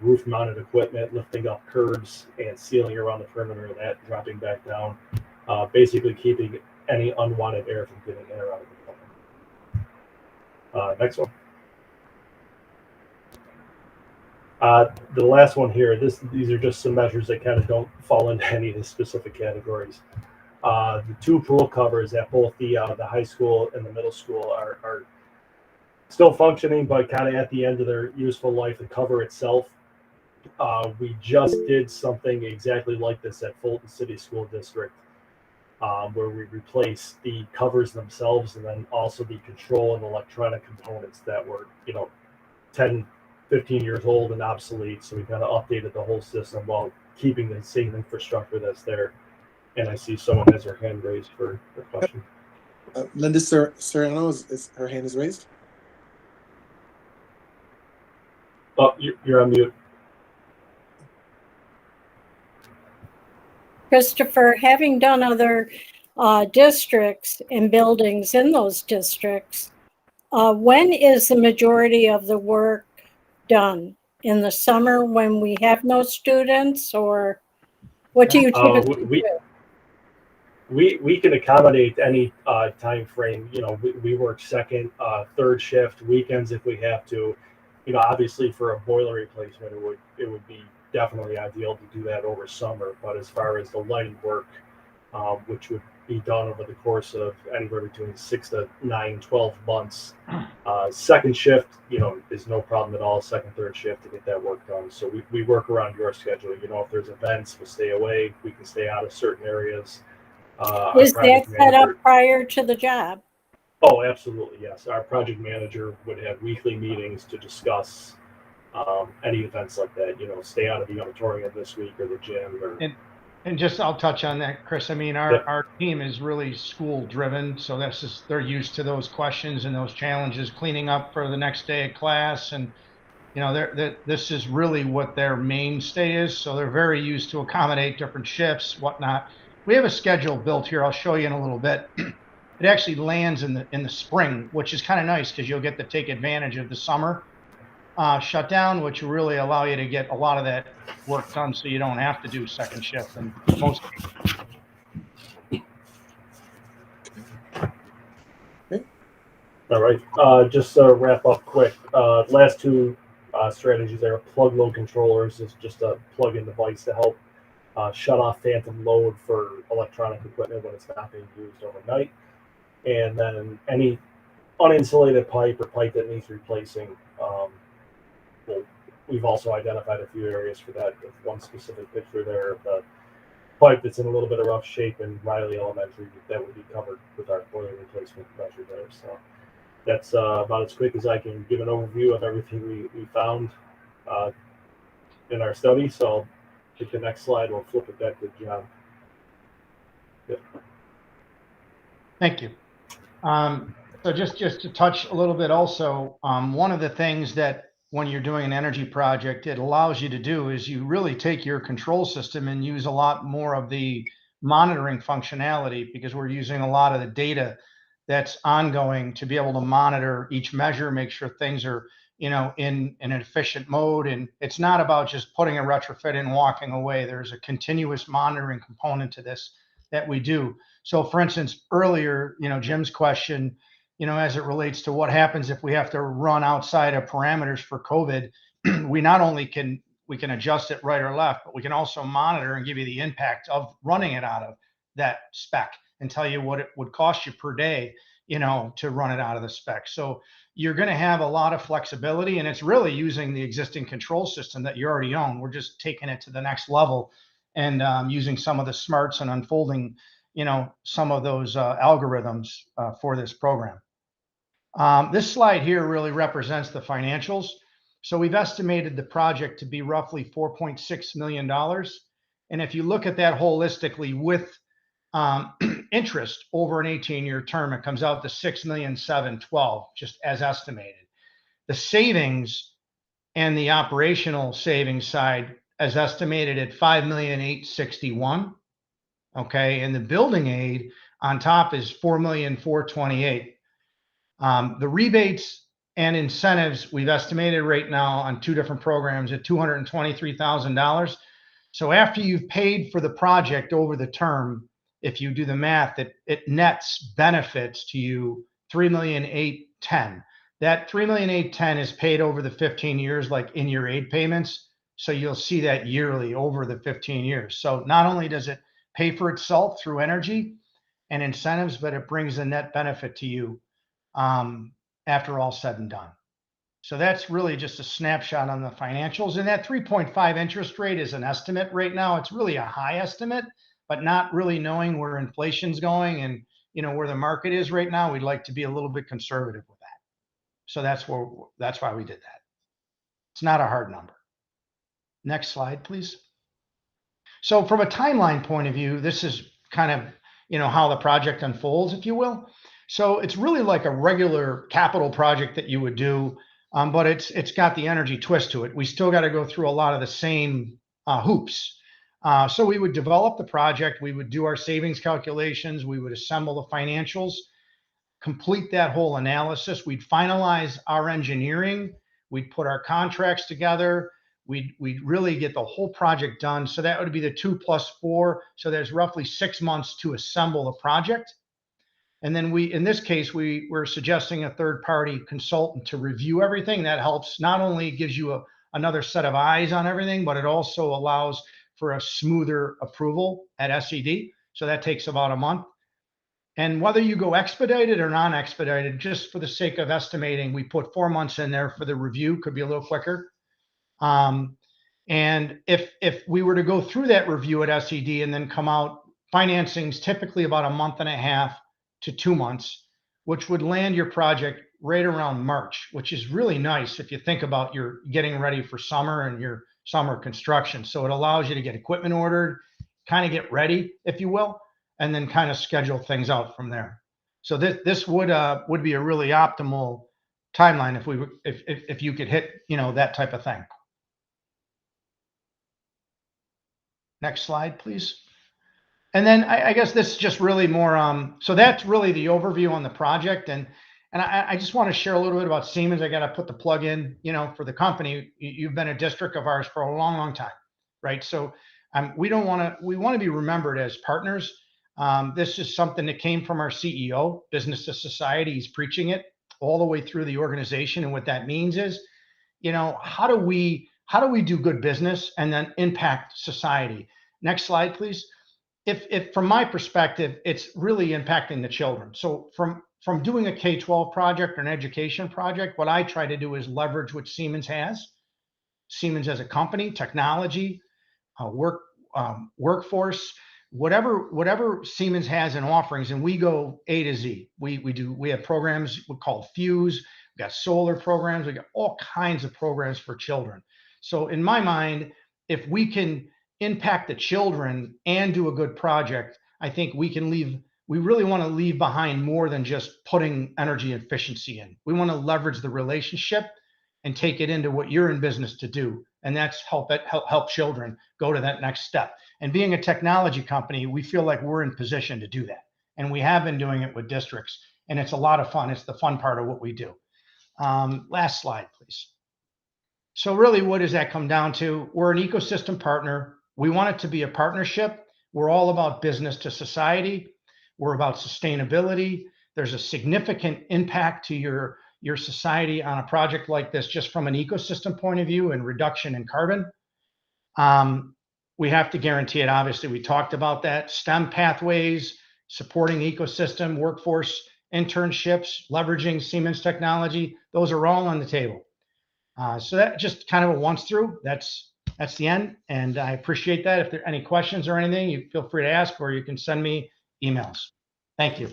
Roof mounted equipment, lifting up curbs and sealing around the perimeter of that, dropping back down. Basically keeping any unwanted air from getting in or out of the building. Next one. The last one here, these are just some measures that kind of don't fall into any of the specific categories. The 2 pool covers at both the high school and the middle school are still functioning, but kind of at the end of their useful life. The cover itself, we just did something exactly like this at Fulton City School District, where we replaced the covers themselves and then also the control and electronic components that were, you know, 10, 15 years old and obsolete. So we kind of updated the whole system while keeping the same infrastructure that's there. And I see someone has her hand raised for a question. Linda Serrano, her hand is raised. Oh, you're on mute. Christopher, having done other districts and buildings in those districts, when is the majority of the work done? In the summer when we have no students, or what do you typically do? We can accommodate any time frame. You know, we work second, third shift, weekends if we have to. You know, obviously for a boiler replacement, it would be definitely ideal to do that over summer. But as far as the lighting work, which would be done over the course of anywhere between 6 to 9, 12 months, second shift, you know, is no problem at all. Second, third shift to get that work done. So we work around your schedule. You know, if there's events, we'll stay away. We can stay out of certain areas. Is that set up prior to the job? Oh, absolutely, yes. Our project manager would have weekly meetings to discuss any events like that. Stay out of the auditorium this week or the gym or. And just I'll touch on that, Chris. I mean, Yep. our team is really school driven, so they're used to those questions and those challenges, cleaning up for the next day of class, and this is really what their mainstay is. So they're very used to accommodate different shifts, whatnot. We have a schedule built here. I'll show you in a little bit. It actually lands in the spring, which is kind of nice because you'll get to take advantage of the summer shutdown, which will really allow you to get a lot of that work done, so you don't have to do second shift in most cases. All right. Just to wrap up quick, last two strategies there. Plug load controllers is just a plug-in device to help shut off phantom load for electronic equipment when it's not being used overnight. And then any uninsulated pipe or pipe that needs replacing, we've also identified a few areas for that. With one specific picture there, the pipe that's in a little bit of rough shape in Riley Elementary, that would be covered with our boiler replacement measure there. So that's about as quick as I can give an overview of everything we found in our study. So I think the next slide, we'll flip it back to John. Yeah. Thank you. So just to touch a little bit also, one of the things that when you're doing an energy project, it allows you to do is you really take your control system and use a lot more of the monitoring functionality, because we're using a lot of the data that's ongoing to be able to monitor each measure, make sure things are, in an efficient mode. And it's not about just putting a retrofit and walking away. There's a continuous monitoring component to this that we do. So for instance, earlier, Jim's question, as it relates to what happens if we have to run outside of parameters for COVID, we not only can adjust it right or left, but we can also monitor and give you the impact of running it out of that spec and tell you what it would cost you per day, to run it out of the spec. So you're going to have a lot of flexibility, and it's really using the existing control system that you already own. We're just taking it to the next level and using some of the smarts and unfolding, some of those algorithms for this program. This slide here really represents the financials. So we've estimated the project to be roughly $4.6 million. And if you look at that holistically with interest over an 18-year term, it comes out to $6,712,000, just as estimated. The savings and the operational savings side as estimated at $5,861,000. Okay, and the building aid on top is $4,428,000. The rebates and incentives we've estimated right now on two different programs at $223,000. So after you've paid for the project over the term, if you do the math, it nets benefits to you $3,810,000. That $3,810,000 is paid over the 15 years, like in your aid payments. So you'll see that yearly over the 15 years. So not only does it pay for itself through energy and incentives, but it brings a net benefit to you after all said and done. So that's really just a snapshot on the financials. And that 3.5 interest rate is an estimate right now. It's really a high estimate, but not really knowing where inflation's going and where the market is right now, we'd like to be a little bit conservative with that. So that's why we did that. It's not a hard number. Next slide, please. So from a timeline point of view, this is kind of, how the project unfolds, if you will. So it's really like a regular capital project that you would do, but it's got the energy twist to it. We still got to go through a lot of the same hoops. So we would develop the project, we would do our savings calculations, we would assemble the financials, complete that whole analysis. We'd finalize our engineering, we'd put our contracts together, we'd really get the whole project done. So that would be the 2 + 4. So there's roughly 6 months to assemble the project. And then in this case, we're suggesting a third-party consultant to review everything. That helps, not only gives you another set of eyes on everything, but it also allows for a smoother approval at SED. So that takes about a month. And whether you go expedited or non-expedited, just for the sake of estimating, we put 4 months in there for the review, could be a little quicker. And if we were to go through that review at SED and then come out, financing's typically about a month and a half to 2 months. which would land your project right around March, which is really nice if you think about your getting ready for summer and your summer construction. So it allows you to get equipment ordered, kind of get ready, if you will, and then kind of schedule things out from there. So this would be a really optimal timeline if you could hit, you know, that type of thing. Next slide, please. And then I guess this is just really more, so that's really the overview on the project. And I just want to share a little bit about Siemens. I got to put the plug in, you know, for the company. You've been a district of ours for a long, long time, right? So we want to be remembered as partners. This is something that came from our CEO, business to society. He's preaching it all the way through the organization. And what that means is, you know, how do we do good business and then impact society? Next slide, please. If from my perspective, it's really impacting the children. So from doing a K-12 project or an education project, what I try to do is leverage what Siemens has. Siemens as a company, technology, workforce, whatever Siemens has in offerings, and we go A to Z. We have programs called Fuse. We got solar programs. We got all kinds of programs for children. So in my mind, if we can impact the children and do a good project, I think we really want to leave behind more than just putting energy efficiency in. We want to leverage the relationship and take it into what you're in business to do. And that's help children go to that next step. And being a technology company, we feel like we're in position to do that. And we have been doing it with districts, and it's a lot of fun. It's the fun part of what we do. Last slide, please. So really, what does that come down to? We're an ecosystem partner. We want it to be a partnership. We're all about business to society. We're about sustainability. There's a significant impact to your society on a project like this, just from an ecosystem point of view and reduction in carbon. We have to guarantee it. Obviously, we talked about that. STEM pathways, supporting ecosystem, workforce internships, leveraging Siemens technology. Those are all on the table. So that just kind of a once through. That's the end. And I appreciate that. If there are any questions or anything, you feel free to ask, or you can send me emails. Thank you.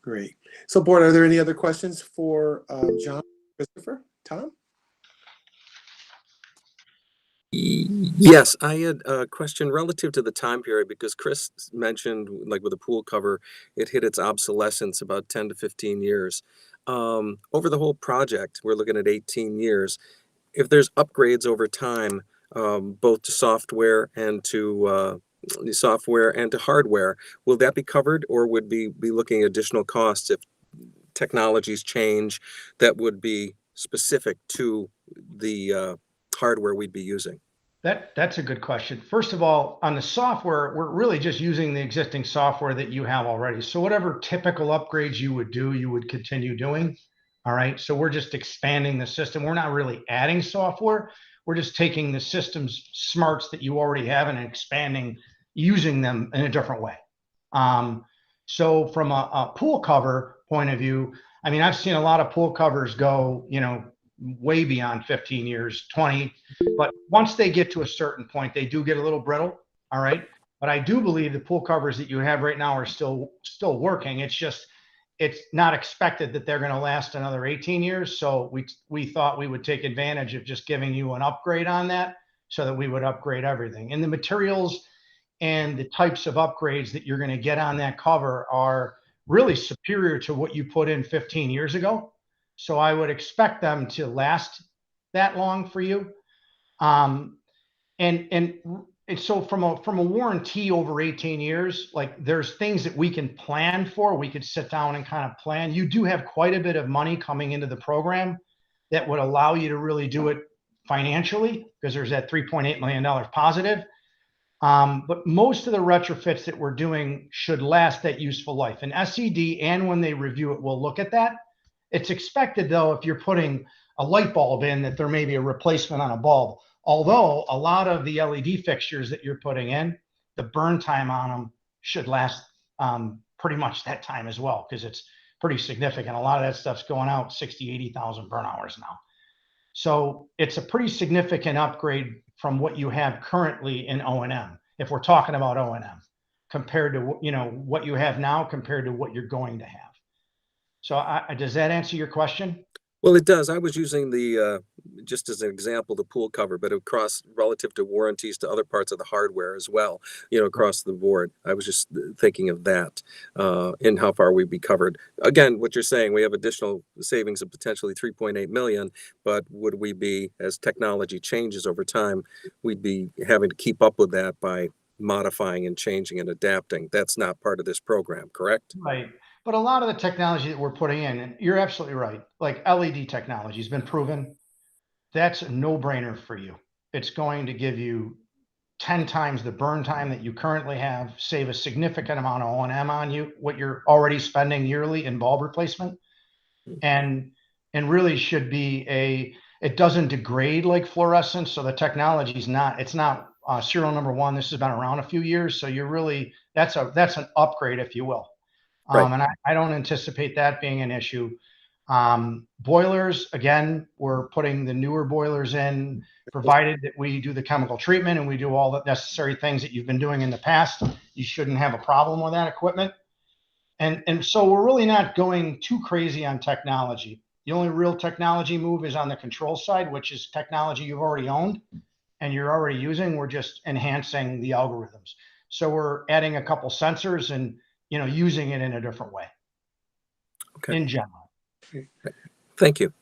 Great. So board, are there any other questions for John, Christopher, Tom? Yes, I had a question relative to the time period, because Chris mentioned, like with the pool cover, it hit its obsolescence about 10 to 15 years. Over the whole project, we're looking at 18 years. If there's upgrades over time, both to software and to hardware, will that be covered, or would we be looking at additional costs if technologies change that would be specific to the hardware we'd be using? That's a good question. First of all, on the software, we're really just using the existing software that you have already. So whatever typical upgrades you would do, you would continue doing. All right. So we're just expanding the system. We're not really adding software. We're just taking the system's smarts that you already have and expanding, using them in a different way. So from a pool cover point of view, I mean, I've seen a lot of pool covers go, you know, way beyond 15 years, 20, but once they get to a certain point, they do get a little brittle. All right. But I do believe the pool covers that you have right now are still working. It's just, it's not expected that they're going to last another 18 years. So we thought we would take advantage of just giving you an upgrade on that, so that we would upgrade everything. And the materials and the types of upgrades that you're going to get on that cover are really superior to what you put in 15 years ago. So I would expect them to last that long for you. And so from a warranty over 18 years, like there's things that we can plan for. We could sit down and kind of plan. You do have quite a bit of money coming into the program that would allow you to really do it financially, because there's that $3.8 million positive. But most of the retrofits that we're doing should last that useful life. And SED, and when they review it, we'll look at that. It's expected, though, if you're putting a light bulb in, that there may be a replacement on a bulb. Although a lot of the LED fixtures that you're putting in, the burn time on them should last pretty much that time as well, because it's pretty significant. A lot of that stuff's going out 60, 80,000 burn hours now. So it's a pretty significant upgrade from what you have currently in O&M, if we're talking about O&M, compared to, you know, what you have now compared to what you're going to have. So does that answer your question? Well, it does. I was using the, just as an example, the pool cover, but across relative to warranties to other parts of the hardware as well, across the board. I was just thinking of that, and how far we'd be covered. Again, what you're saying, we have additional savings of potentially 3.8 million, but would we be, as technology changes over time, we'd be having to keep up with that by modifying and changing and adapting. That's not part of this program, correct? Right. But a lot of the technology that we're putting in, and you're absolutely right, like LED technology has been proven. That's a no-brainer for you. It's going to give you 10 times the burn time that you currently have, save a significant amount of O&M on you, what you're already spending yearly in bulb replacement. And really should be it doesn't degrade like fluorescence. So the technology is it's not serial number one. This has been around a few years. So you're really, that's an upgrade, if you will. Right. And I don't anticipate that being an issue. Boilers, again, we're putting the newer boilers in, provided that we do the chemical treatment and we do all the necessary things that you've been doing in the past. You shouldn't have a problem with that equipment. And so we're really not going too crazy on technology. The only real technology move is on the control side, which is technology you've already owned and you're already using. We're just enhancing the algorithms. So we're adding a couple sensors and using it in a different way. Okay. In general. Thank you.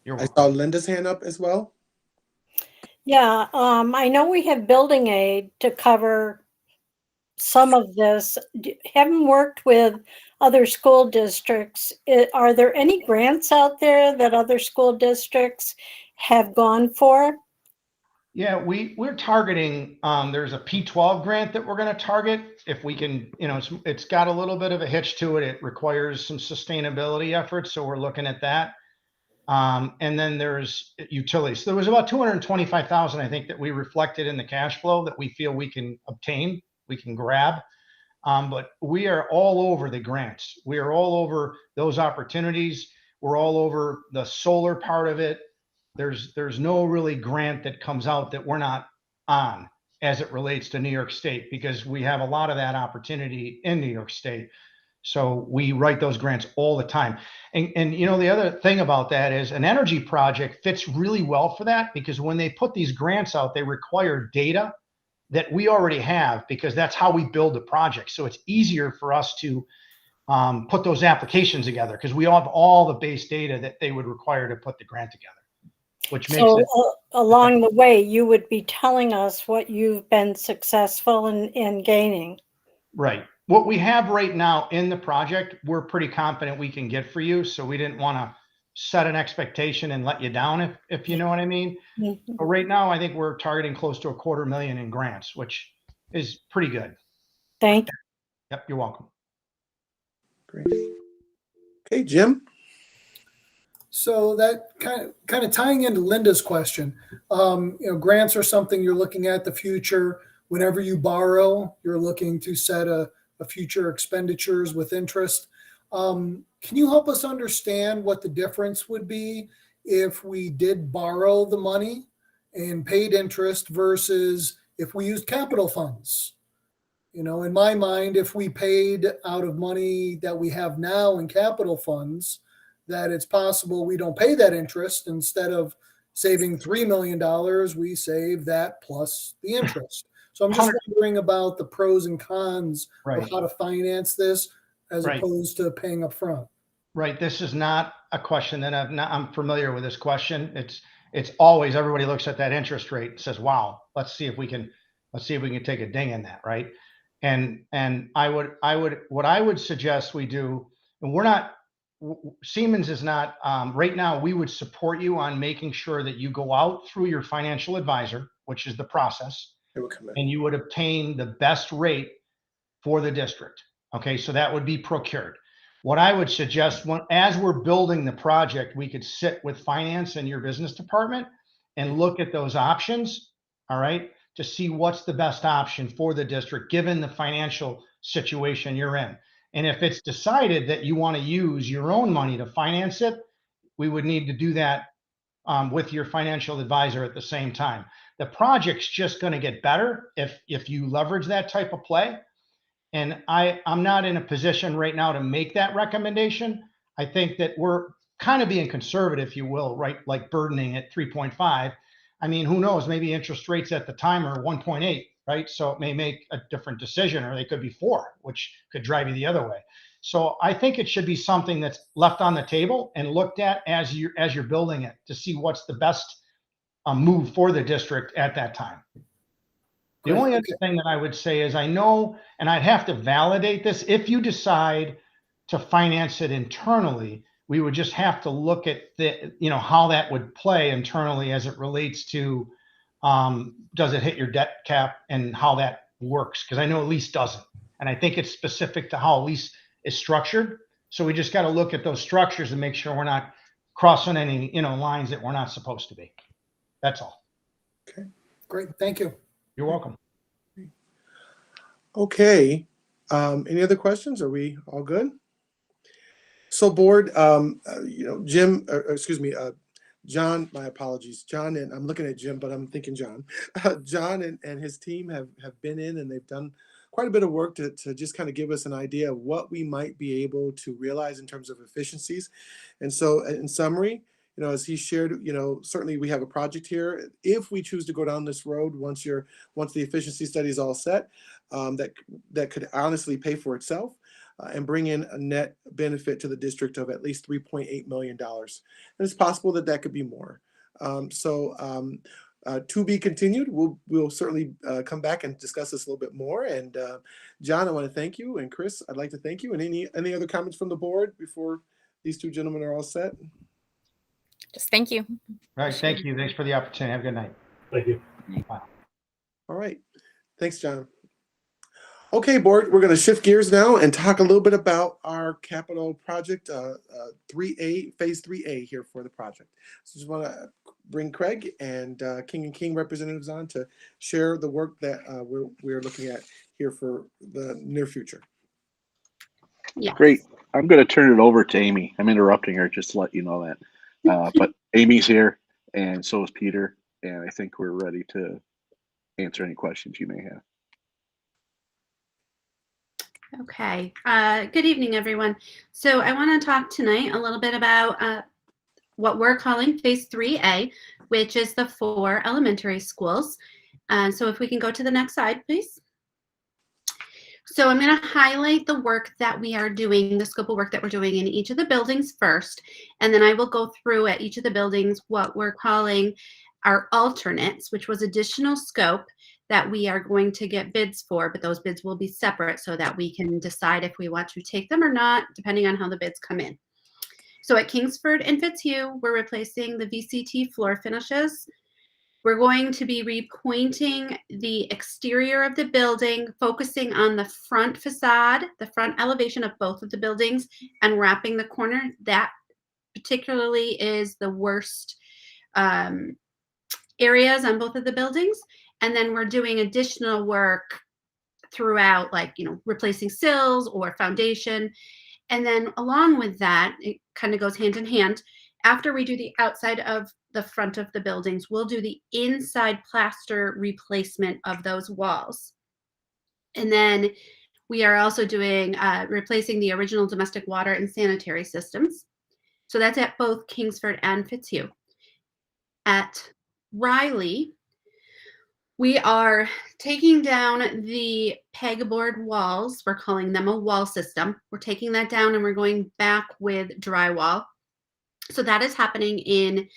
You're I welcome. saw Linda's hand up as well. Yeah, I know we have building aid to cover some of this. Haven't worked with other school districts. Are there any grants out there that other school districts have gone for? Yeah, we're targeting, there's a P12 grant that we're going to target. If we can, it's got a little bit of a hitch to it. It requires some sustainability efforts. So we're looking at that. And then there's utilities. So there was about 225,000, I think, that we reflected in the cash flow that we feel we can obtain, we can grab. But we are all over the grants. We are all over those opportunities. We're all over the solar part of it. There's no really grant that comes out that we're not on as it relates to New York State, because we have a lot of that opportunity in New York State. So we write those grants all the time. And the other thing about that is an energy project fits really well for that, because when they put these grants out, they require data that we already have, because that's how we build the project. So it's easier for us to put those applications together, because we have all the base data that they would require to put the grant together. Which makes it along the way, you would be telling us what you've been successful in gaining. Right. What we have right now in the project, we're pretty confident we can get for you. So we didn't want to set an expectation and let you down, if you know what I mean. Mm-hmm. But right now, I think we're targeting close to $250,000 in grants, which is pretty good. Thank you. Yep, you're welcome. Great. Okay, Jim. So that kind of tying into Linda's question, grants are something you're looking at the future. Whenever you borrow, you're looking to set a future expenditures with interest. Can you help us understand what the difference would be if we did borrow the money and paid interest versus if we used capital funds? In my mind, if we paid out of money that we have now in capital funds, that it's possible we don't pay that interest. Instead of saving $3 million, we save that plus the interest. So I'm just wondering about the pros and cons of how to finance this as opposed to paying up front. Right. This is not a question that I'm familiar with this question. It's always, everybody looks at that interest rate and says, wow, let's see if we can take a ding in that. Right. And what I would suggest we do, and Siemens is not, right now, we would support you on making sure that you go out through your financial advisor, which is the process, and you would obtain the best rate for the district. Okay, so that would be procured. What I would suggest, as we're building the project, we could sit with finance and your business department and look at those options, all right, to see what's the best option for the district, given the financial situation you're in. And if it's decided that you want to use your own money to finance it, we would need to do that with your financial advisor at the same time. The project's just going to get better if you leverage that type of play. And I'm not in a position right now to make that recommendation. I think that we're kind of being conservative, if you will, right? Like burdening at 3.5. I mean, who knows? Maybe interest rates at the time are 1.8, right? So it may make a different decision, or they could be 4, which could drive you the other way. So I think it should be something that's left on the table and looked at as you're building it to see what's the best move for the district at that time. The only other thing that I would say is I know, and I'd have to validate this, if you decide to finance it internally, we would just have to look at the, how that would play internally as it relates to, does it hit your debt cap and how that works? Because I know a lease doesn't. And I think it's specific to how a lease is structured. So we just got to look at those structures and make sure we're not crossing any, lines that we're not supposed to be. That's all. Okay, great. Thank you. You're welcome. Okay. Any other questions? Are we all good? So board, Jim, John, my apologies, John, and I'm looking at Jim, but I'm thinking John. John and his team have been in and they've done quite a bit of work to just kind of give us an idea of what we might be able to realize in terms of efficiencies. And so in summary, as he shared, certainly we have a project here. If we choose to go down this road, once the efficiency study is all set, that could honestly pay for itself and bring in a net benefit to the district of at least $3.8 million. And it's possible that could be more. To be continued. We'll certainly come back and discuss this a little bit more. And John, I want to thank you, and Chris, I'd like to thank you. And any other comments from the board before these two gentlemen are all set? Just thank you. All right. Thank you. Thanks for the opportunity. Have a good night. Thank you. Bye. All right. Thanks, John. Okay, board, we're going to shift gears now and talk a little bit about our capital project, 3A, phase 3A here for the project. So just want to bring Craig and King representatives on to share the work that we're looking at here for the near future. Yeah. Great. I'm going to turn it over to Amy. I'm interrupting her just to let you know that. But Amy's here, and so is Peter, and I think we're ready to answer any questions you may have. Okay. Good evening, everyone. So I want to talk tonight a little bit about what we're calling Phase 3A, which is the 4 elementary schools. So if we can go to the next slide, please. So I'm going to highlight the work that we are doing, the scope of work that we're doing in each of the buildings first, and then I will go through at each of the buildings what we're calling our alternates, which was additional scope that we are going to get bids for, but those bids will be separate so that we can decide if we want to take them or not, depending on how the bids come in. So at Kingsford and Fitzhugh, we're replacing the VCT floor finishes. We're going to be repointing the exterior of the building, focusing on the front facade, the front elevation of both of the buildings, and wrapping the corner. That particularly is the worst areas on both of the buildings. And then we're doing additional work throughout, like, replacing sills or foundation. And then along with that, it kind of goes hand in hand. After we do the outside of the front of the buildings, we'll do the inside plaster replacement of those walls. And then we are also doing replacing the original domestic water and sanitary systems. So that's at both Kingsford and Fitzhugh. At Riley, we are taking down the pegboard walls. We're calling them a wall system. We're taking that down and we're going back with drywall. So that is happening in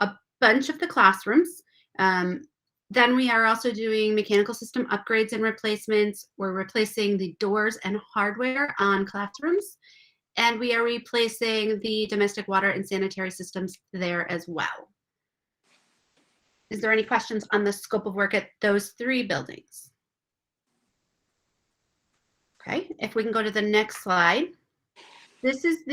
a bunch of the classrooms. Then we are also doing mechanical system upgrades and replacements. We're replacing the doors and hardware on classrooms. And we are replacing the domestic water and sanitary systems there as well. Is there any questions on the scope of work at those 3 buildings? Okay, if we can go to the next slide. This is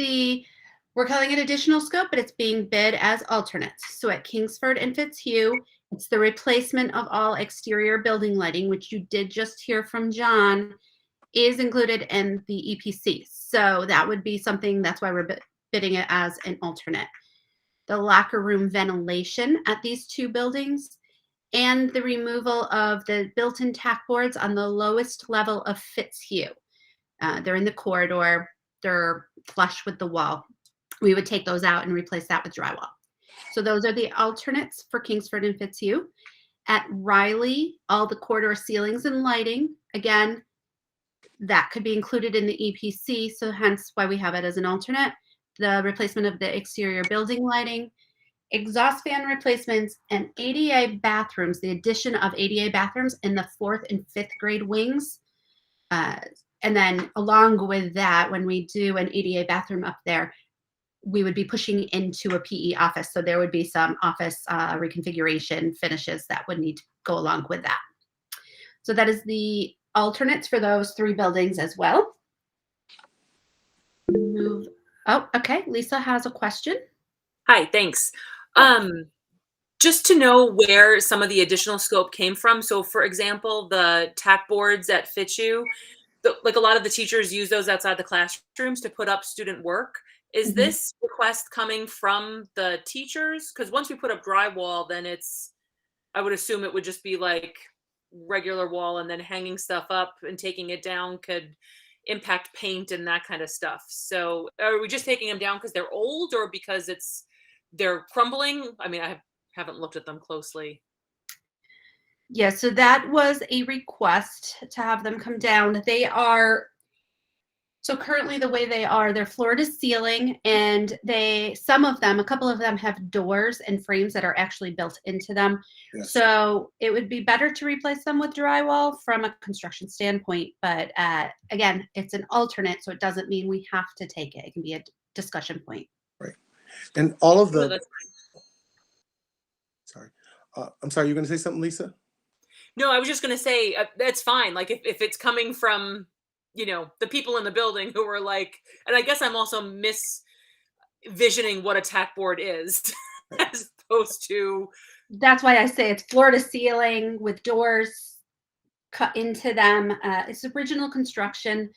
we're calling it additional scope, but it's being bid as alternates. So at Kingsford and Fitzhugh, it's the replacement of all exterior building lighting, which you did just hear from John, is included in the EPC. So that would be something, that's why we're bidding it as an alternate. The locker room ventilation at these 2 buildings, and the removal of the built-in tack boards on the lowest level of Fitzhugh. They're in the corridor, they're flush with the wall. we would take those out and replace that with drywall. So those are the alternates for Kingsford and Fitzhugh. At Riley, all the corridor ceilings and lighting, again, that could be included in the EPC, so hence why we have it as an alternate. The replacement of the exterior building lighting, exhaust fan replacements, and ADA bathrooms, the addition of ADA bathrooms in the 4th and 5th grade wings. And then along with that, when we do an ADA bathroom up there, we would be pushing into a PE office. So there would be some office reconfiguration finishes that would need to go along with that. So that is the alternates for those 3 buildings as well. Oh, okay. Lisa has a question. Hi, thanks. Just to know where some of the additional scope came from. So for example, the tack boards at Fitzhugh, like a lot of the teachers use those outside the classrooms to put up student work. Is this request coming from the teachers? Because once we put up drywall, then I would assume it would just be like regular wall, and then hanging stuff up and taking it down could impact paint and that kind of stuff. So are we just taking them down because they're old, or because they're crumbling? I mean, I haven't looked at them closely. Yeah, so that was a request to have them come down. They are, so currently the way they are, they're floor to ceiling, and a couple of them have doors and frames that are actually built into them. Yes. So it would be better to replace them with drywall from a construction standpoint. But again, it's an alternate, so it doesn't mean we have to take it. It can be a discussion point. Right. And all of the, No, I'm sorry, you're going to say something, Lisa? No, I was just going to say that's fine. Like if it's coming from, the people in the building who are like, and I guess I'm also misvisioning what a tack board is as opposed to. That's why I say it's floor to ceiling with doors cut into them. It's original construction.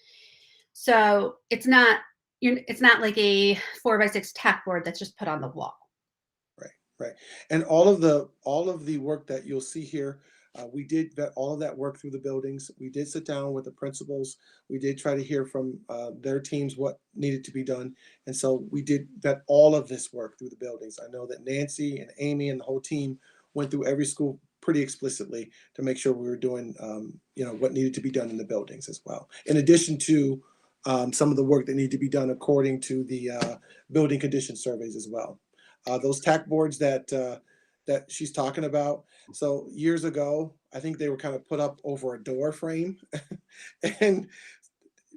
So it's not like a 4x6 tack board that's just put on the wall. Right. And all of the work that you'll see here, we did vet all of that work through the buildings. We did sit down with the principals. We did try to hear from their teams what needed to be done. And so we did vet all of this work through the buildings. I know that Nancy and Amy and the whole team went through every school pretty explicitly to make sure we were doing, what needed to be done in the buildings as well. In addition to some of the work that needed to be done according to the building condition surveys as well. Those tack boards that she's talking about. So years ago, I think they were kind of put up over a door frame, and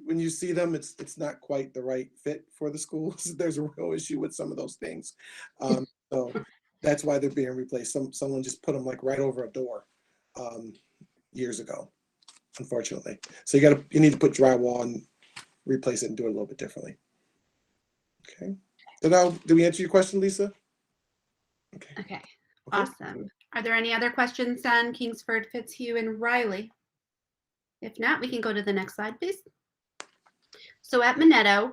when you see them, it's not quite the right fit for the schools. There's a real issue with some of those things, so that's why they're being replaced. Someone just put them like right over a door years ago, unfortunately. So you need to put drywall and replace it and do it a little bit differently. Okay. Did we answer your question, Lisa? Okay. Awesome. Are there any other questions on Kingsford, Fitzhugh, and Riley? If not, we can go to the next slide, please. So at Minetto,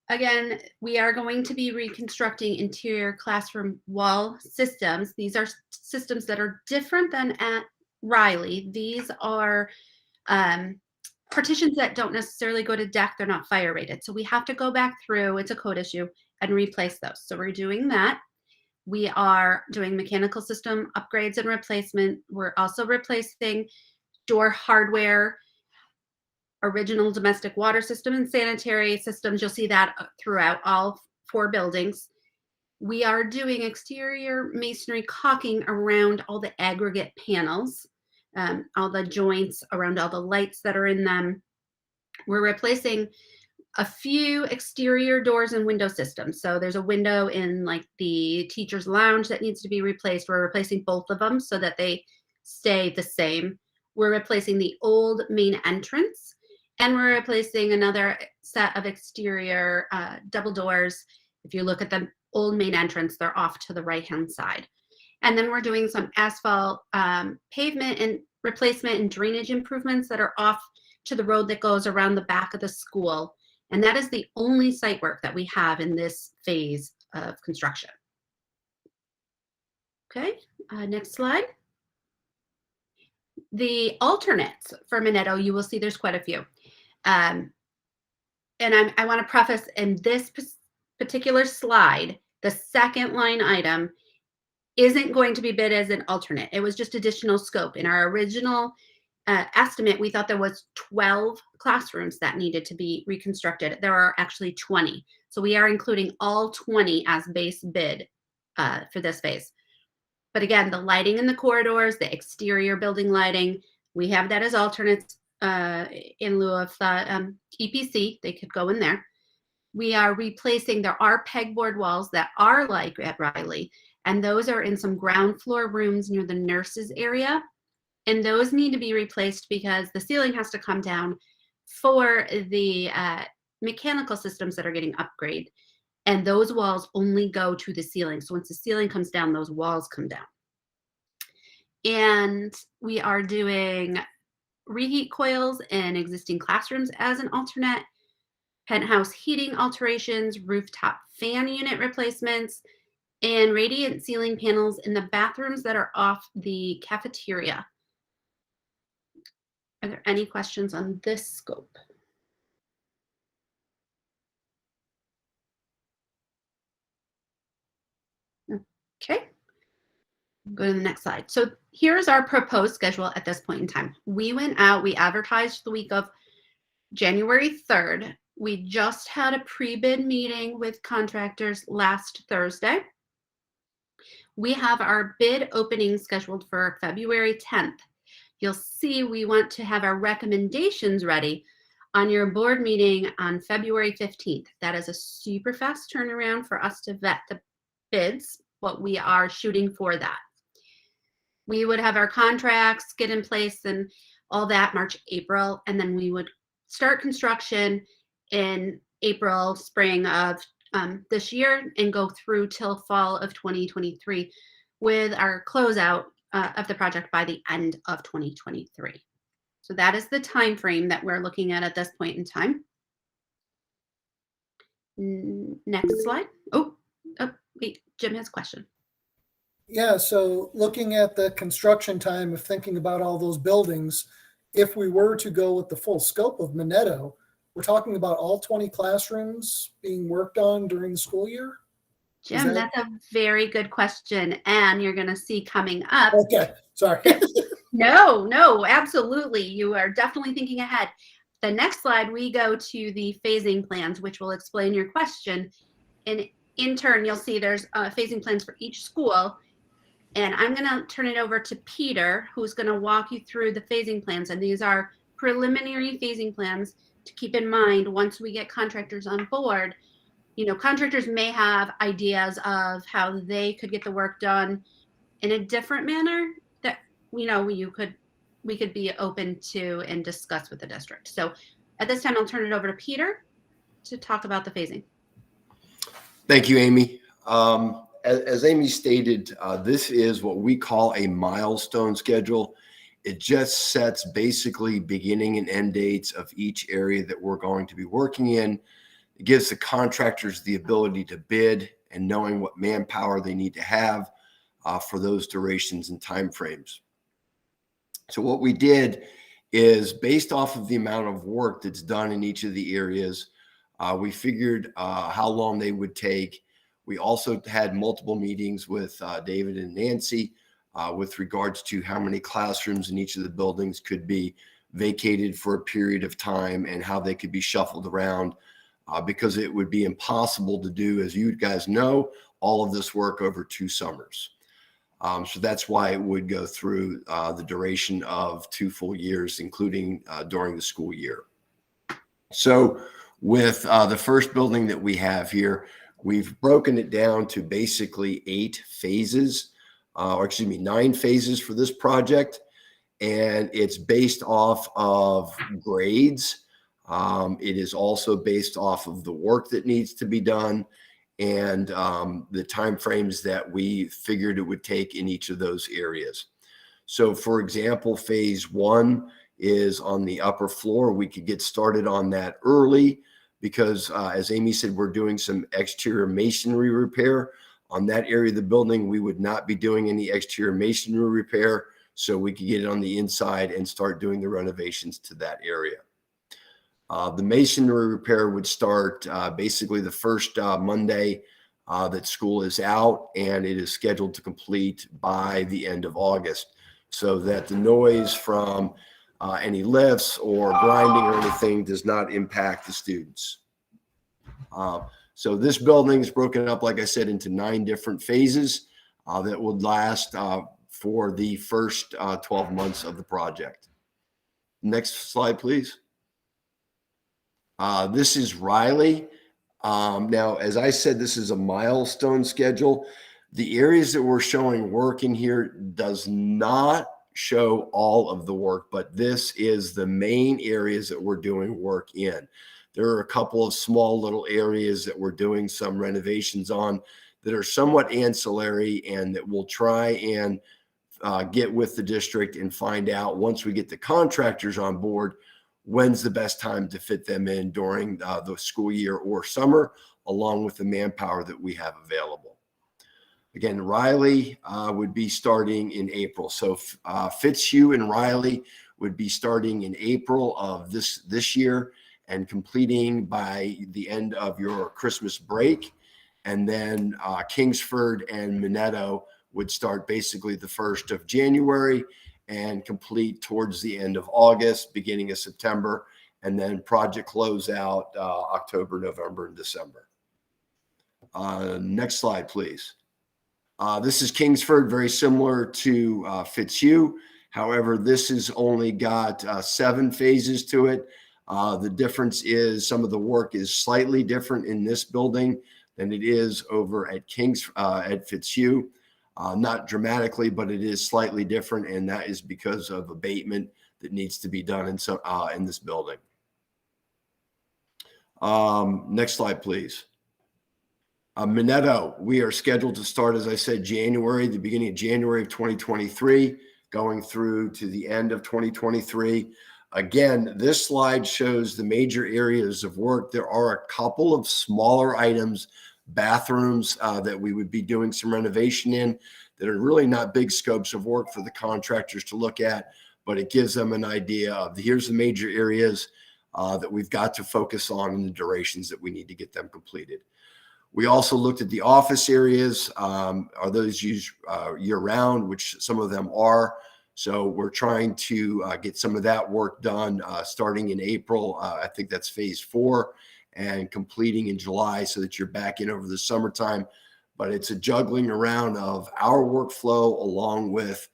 again, we are going to be reconstructing interior classroom wall systems. These are systems that are different than at Riley. These are partitions that don't necessarily go to deck. They're not fire rated. So we have to go back through, it's a code issue, and replace those. So we're doing that. We are doing mechanical system upgrades and replacement. We're also replacing door hardware, original domestic water system and sanitary systems. You'll see that throughout all 4 buildings. We are doing exterior masonry caulking around all the aggregate panels, all the joints around all the lights that are in them. We're replacing a few exterior doors and window systems. So there's a window in like the teacher's lounge that needs to be replaced. We're replacing both of them so that they stay the same. We're replacing the old main entrance, and we're replacing another set of exterior double doors. If you look at the old main entrance, they're off to the right-hand side. And then we're doing some asphalt pavement and replacement and drainage improvements that are off to the road that goes around the back of the school. And that is the only site work that we have in this phase of construction. Okay, next slide. The alternates for Minetto, you will see there's quite a few. And I want to preface in this particular slide, the second line item isn't going to be bid as an alternate. It was just additional scope. In our original estimate, we thought there was 12 classrooms that needed to be reconstructed. There are actually 20. So we are including all 20 as base bid for this phase. But again, the lighting in the corridors, the exterior building lighting, we have that as alternates in lieu of the EPC. They could go in there. We are replacing, there are pegboard walls that are like at Riley, and those are in some ground floor rooms near the nurses area. And those need to be replaced because the ceiling has to come down for the mechanical systems that are getting upgraded. And those walls only go to the ceiling. So once the ceiling comes down, those walls come down. And we are doing reheat coils in existing classrooms as an alternate, penthouse heating alterations, rooftop fan unit replacements, and radiant ceiling panels in the bathrooms that are off the cafeteria. Are there any questions on this scope? Okay. Go to the next slide. So here's our proposed schedule at this point in time. We went out, we advertised the week of January 3rd. We just had a pre-bid meeting with contractors last Thursday. We have our bid opening scheduled for February 10th. You'll see we want to have our recommendations ready on your board meeting on February 15th. That is a super fast turnaround for us to vet the bids, what we are shooting for that. We would have our contracts get in place and all that March, April, and then we would start construction in April, spring of this year and go through till fall of 2023 with our closeout of the project by the end of 2023. So that is the time frame that we're looking at this point in time. Next slide. Oh, wait, Jim has a question. Yeah, so looking at the construction time of thinking about all those buildings, if we were to go with the full scope of Minetto, we're talking about all 20 classrooms being worked on during the school year? Jim, that's a very good question. And you're going to see coming up. Okay, sorry. No, absolutely. You are definitely thinking ahead. The next slide, we go to the phasing plans, which will explain your question. And in turn, you'll see there's phasing plans for each school. And I'm going to turn it over to Peter, who's going to walk you through the phasing plans. And these are preliminary phasing plans to keep in mind once we get contractors on board. You know, contractors may have ideas of how they could get the work done in a different manner that, you know, we could be open to and discuss with the district. So at this time, I'll turn it over to Peter to talk about the phasing. Thank you, Amy. As Amy stated, this is what we call a milestone schedule. It just sets basically beginning and end dates of each area that we're going to be working in. It gives the contractors the ability to bid and knowing what manpower they need to have for those durations and timeframes. So what we did is, based off of the amount of work that's done in each of the areas, we figured how long they would take. We also had multiple meetings with David and Nancy with regards to how many classrooms in each of the buildings could be vacated for a period of time and how they could be shuffled around because it would be impossible to do, as you guys know, all of this work over 2 summers. So that's why it would go through the duration of 2 full years, including during the school year. So with the first building that we have here, we've broken it down to basically 8 phases, or excuse me, 9 phases for this project. And it's based off of grades. It is also based off of the work that needs to be done and the timeframes that we figured it would take in each of those areas. So for example, phase 1 is on the upper floor. We could get started on that early because as Amy said, we're doing some exterior masonry repair. On that area of the building, we would not be doing any exterior masonry repair, so we could get it on the inside and start doing the renovations to that area. The masonry repair would start basically the first Monday that school is out, and it is scheduled to complete by the end of August, so that the noise from any lifts or grinding or anything does not impact the students. So this building is broken up, like I said, into 9 different phases that would last for the first 12 months of the project. Next slide, please. This is Riley. Now, as I said, this is a milestone schedule. The areas that we're showing work in here does not show all of the work, but this is the main areas that we're doing work in. There are a couple of small little areas that we're doing some renovations on that are somewhat ancillary, and that we'll try and get with the district and find out, once we get the contractors on board, when's the best time to fit them in during the school year or summer, along with the manpower that we have available. Again, Riley would be starting in April. So Fitzhugh and Riley would be starting in April of this year and completing by the end of your Christmas break. And then Kingsford and Minetto would start basically the 1st of January and complete towards the end of August, beginning of September, and then project close out October, November, and December. Next slide, please. This is Kingsford, very similar to Fitzhugh. However, this has only got 7 phases to it. The difference is some of the work is slightly different in this building than it is over at at Fitzhugh. Not dramatically, but it is slightly different, and that is because of abatement that needs to be done in this building. Next slide, please. Minetto, we are scheduled to start, as I said, the beginning of January of 2023, going through to the end of 2023. Again, this slide shows the major areas of work. There are a couple of smaller items, bathrooms that we would be doing some renovation in, that are really not big scopes of work for the contractors to look at, but it gives them an idea of here's the major areas that we've got to focus on and the durations that we need to get them completed. We also looked at the office areas. Are those used year round, which some of them are. So we're trying to get some of that work done starting in April. I think that's phase 4, and completing in July, so that you're back in over the summertime. But it's a juggling around of our workflow along with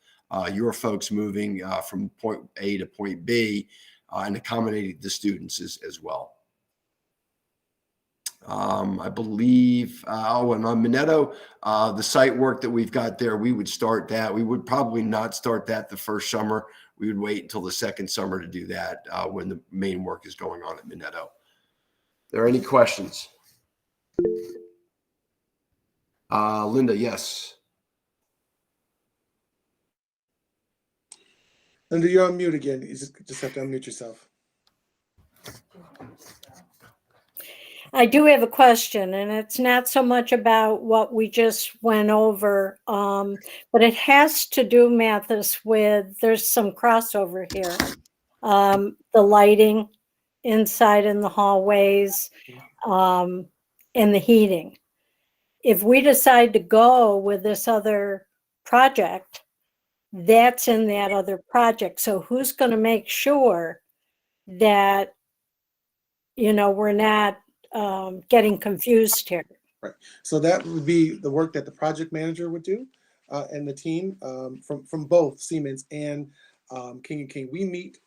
your folks moving from point A to point B and accommodating the students as well. I believe, and on Minetto, the site work that we've got there, we would start that. We would probably not start that the first summer. We would wait until the second summer to do that when the main work is going on at Minetto. Are there any questions? Linda, yes. Linda, you're on mute again. You just have to unmute yourself. I do have a question, and it's not so much about what we just went over, but it has to do, Mathis, with there's some crossover here. The lighting inside in the hallways and the heating. If we decide to go with this other project, that's in that other project. So who's going to make sure that, we're not getting confused here? Right. So that would be the work that the project manager would do, and the team from both Siemens and King & King. We meet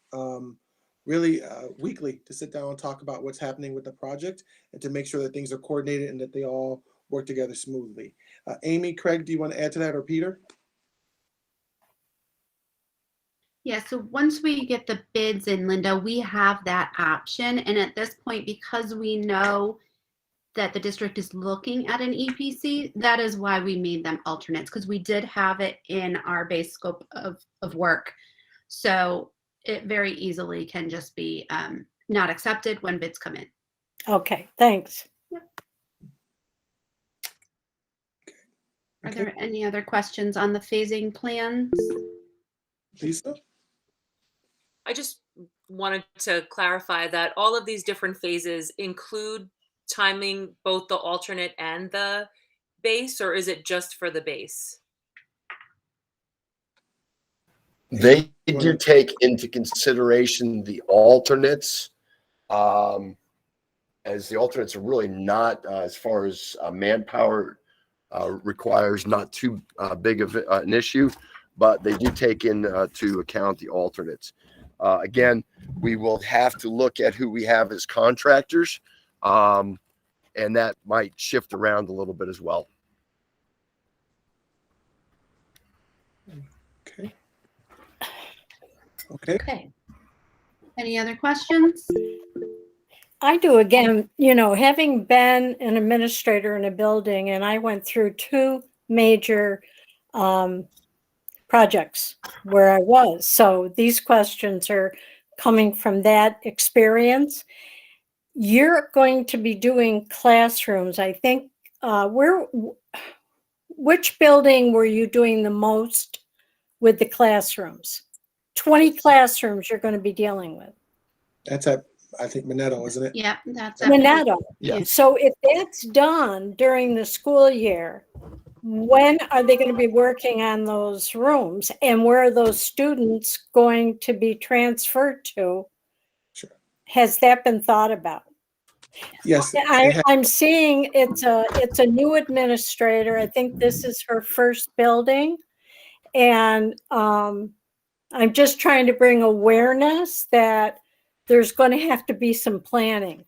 really weekly to sit down and talk about what's happening with the project and to make sure that things are coordinated and that they all work together smoothly. Amy, Craig, do you want to add to that, or Peter? Yeah, so once we get the bids in, Linda, we have that option. And at this point, because we know that the district is looking at an EPC, that is why we made them alternates, because we did have it in our base scope of work. So it very easily can just be not accepted when bids come in. Okay, thanks. Yep. Are there any other questions on the phasing plans? Lisa? just wanted to clarify that all of these different phases include timing both the alternate and the base, or is it just for the base? They do take into consideration the alternates, as the alternates are really not, as far as manpower requires, not too big of an issue, but they do take into account the alternates. Again, we will have to look at who we have as contractors, and that might shift around a little bit as well. Okay. Okay. Okay. Any other questions? I do. Again, having been an administrator in a building, and I went through 2 major projects where I was. So these questions are coming from that experience. You're going to be doing classrooms. I think, which building were you doing the most with the classrooms? 20 classrooms you're going to be dealing with. That's at, I think, Minetto, isn't it? Yeah, that's Minetto. Yeah. So if that's done during the school year, when are they going to be working on those rooms, and where are those students going to be transferred to? Sure. Has that been thought about? Yes. I'm seeing it's a new administrator. I think this is her first building, and I'm just trying to bring awareness that there's going to have to be some planning.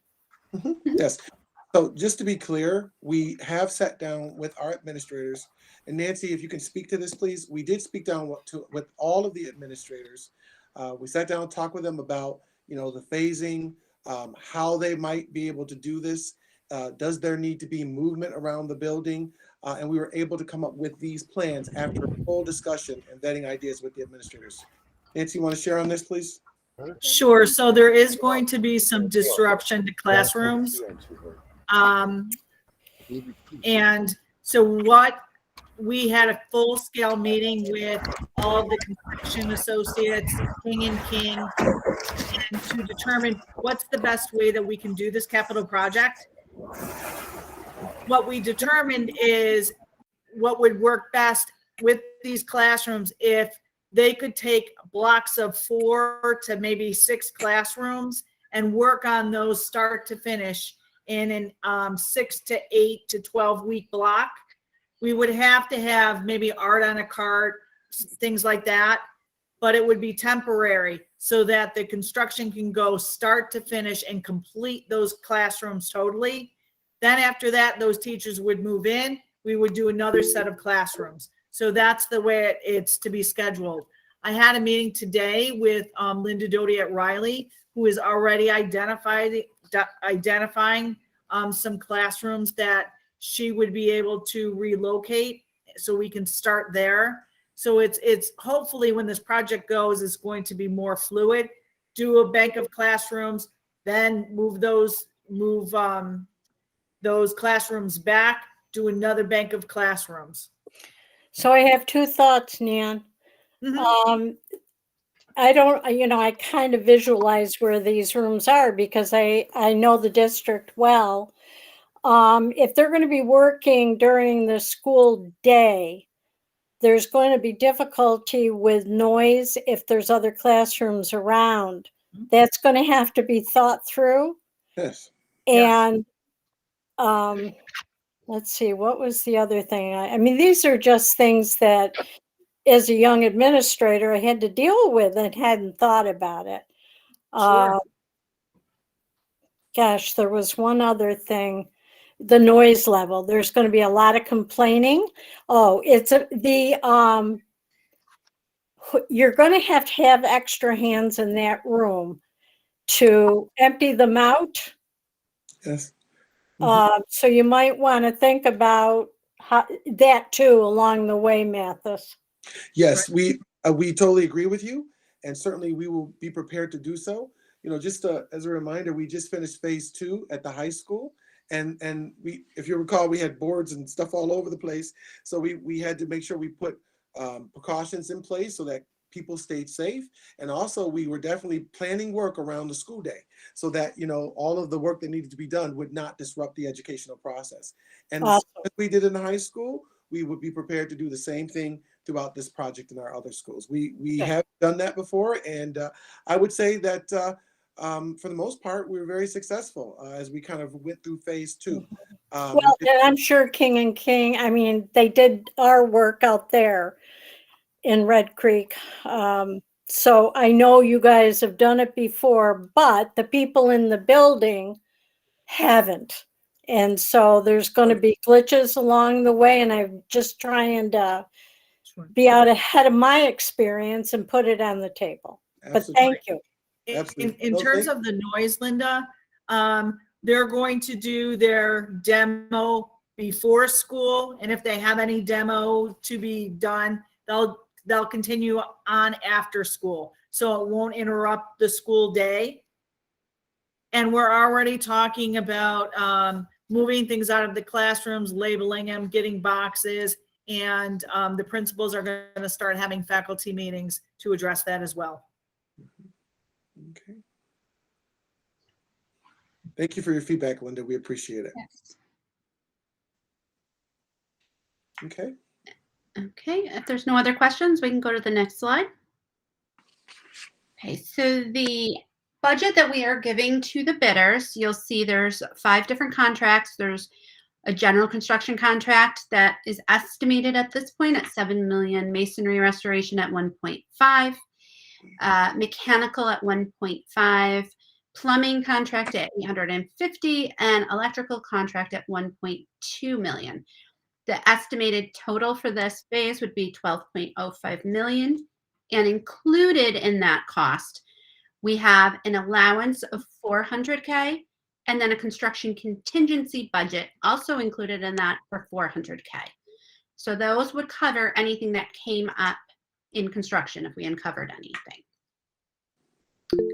Yes. So just to be clear, we have sat down with our administrators, and Nancy, if you can speak to this, please. We did speak down with all of the administrators. We sat down and talked with them about, the phasing, how they might be able to do this. Does there need to be movement around the building? And we were able to come up with these plans after a full discussion and vetting ideas with the administrators. Nancy, you want to share on this, please? Sure. So there is going to be some disruption to classrooms. And so we had a full-scale meeting with all of the construction associates, King and King, and to determine what's the best way that we can do this capital project. What we determined is what would work best with these classrooms if they could take blocks of 4 to maybe 6 classrooms and work on those start to finish in an 6 to 8 to 12 week block. We would have to have maybe art on a cart, things like that, but it would be temporary so that the construction can go start to finish and complete those classrooms totally. Then after that, those teachers would move in. We would do another set of classrooms. So that's the way it's to be scheduled. I had a meeting today with Linda Doty at Riley, who is already identifying some classrooms that she would be able to relocate, so we can start there. So it's hopefully when this project goes, it's going to be more fluid. Do a bank of classrooms, then move those classrooms back, do another bank of classrooms. So I have 2 thoughts, Nan. I kind of visualize where these rooms are because I know the district well. If they're going to be working during the school day, there's going to be difficulty with noise if there's other classrooms around. That's going to have to be thought through. Yes. And let's see, what was the other thing? I mean, these are just things that as a young administrator I had to deal with and hadn't thought about it. Sure. Gosh, there was one other thing. The noise level. There's going to be a lot of complaining. Oh, you're going to have extra hands in that room to empty them out. Yes. So you might want to think about that too along the way, Mathis. Yes, we totally agree with you, and certainly we will be prepared to do so. Just as a reminder, we just finished phase 2 at the high school. And we, if you recall, we had boards and stuff all over the place. So we had to make sure we put precautions in place so that people stayed safe. And also we were definitely planning work around the school day so that, you know, all of the work that needed to be done would not disrupt the educational process. And the same as we did in the high school, we would be prepared to do the same thing throughout this project in our other schools. We have done that before. And I would say that for the most part, we were very successful as we kind of went through phase 2. Well, and I'm sure King and King, I mean, they did our work out there in Red Creek. So I know you guys have done it before, but the people in the building haven't. And so there's going to be glitches along the way. And I'm just trying to be out ahead of my experience and put it on the table. But thank you. In terms of the noise, Linda, they're going to do their demo before school. And if they have any demo to be done, they'll continue on after school. So it won't interrupt the school day. And we're already talking about moving things out of the classrooms, labeling them, getting boxes, and the principals are going to start having faculty meetings to address that as well. Okay. Thank you for your feedback, Linda. We appreciate it. Yes. Okay. Okay, if there's no other questions, we can go to the next slide. Okay, so the budget that we are giving to the bidders, you'll see there's 5 different contracts. There's a general construction contract that is estimated at this point at 7 million, masonry restoration at 1.5, mechanical at 1.5, plumbing contract at 850, and electrical contract at 1.2 million. The estimated total for this phase would be 12.05 million. And included in that cost, we have an allowance of 400K and then a construction contingency budget also included in that for 400K. So those would cover anything that came up in construction if we uncovered anything.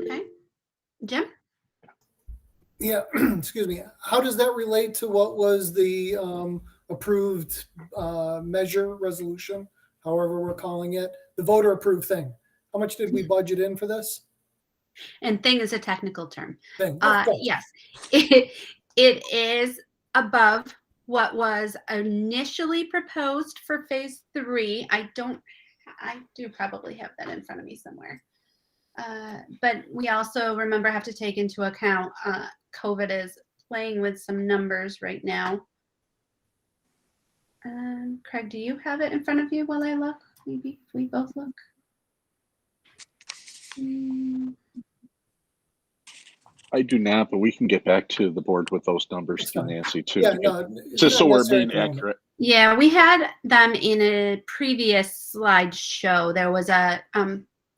Okay, Jim? Yeah, excuse me. How does that relate to what was the approved measure resolution, however we're calling it, the voter approved thing? How much did we budget in for this? And thing is a technical term. Thing. Yes, it is above what was initially proposed for phase 3. I do probably have that in front of me somewhere. But we also, remember, have to take into account COVID is playing with some numbers right now. Craig, do you have it in front of you while I look? Maybe if we both look. I do not, but we can get back to the board with those numbers to Nancy too. Yeah, no, just so we're necessary being at the moment. accurate. Yeah, we had them in a previous slideshow. There was a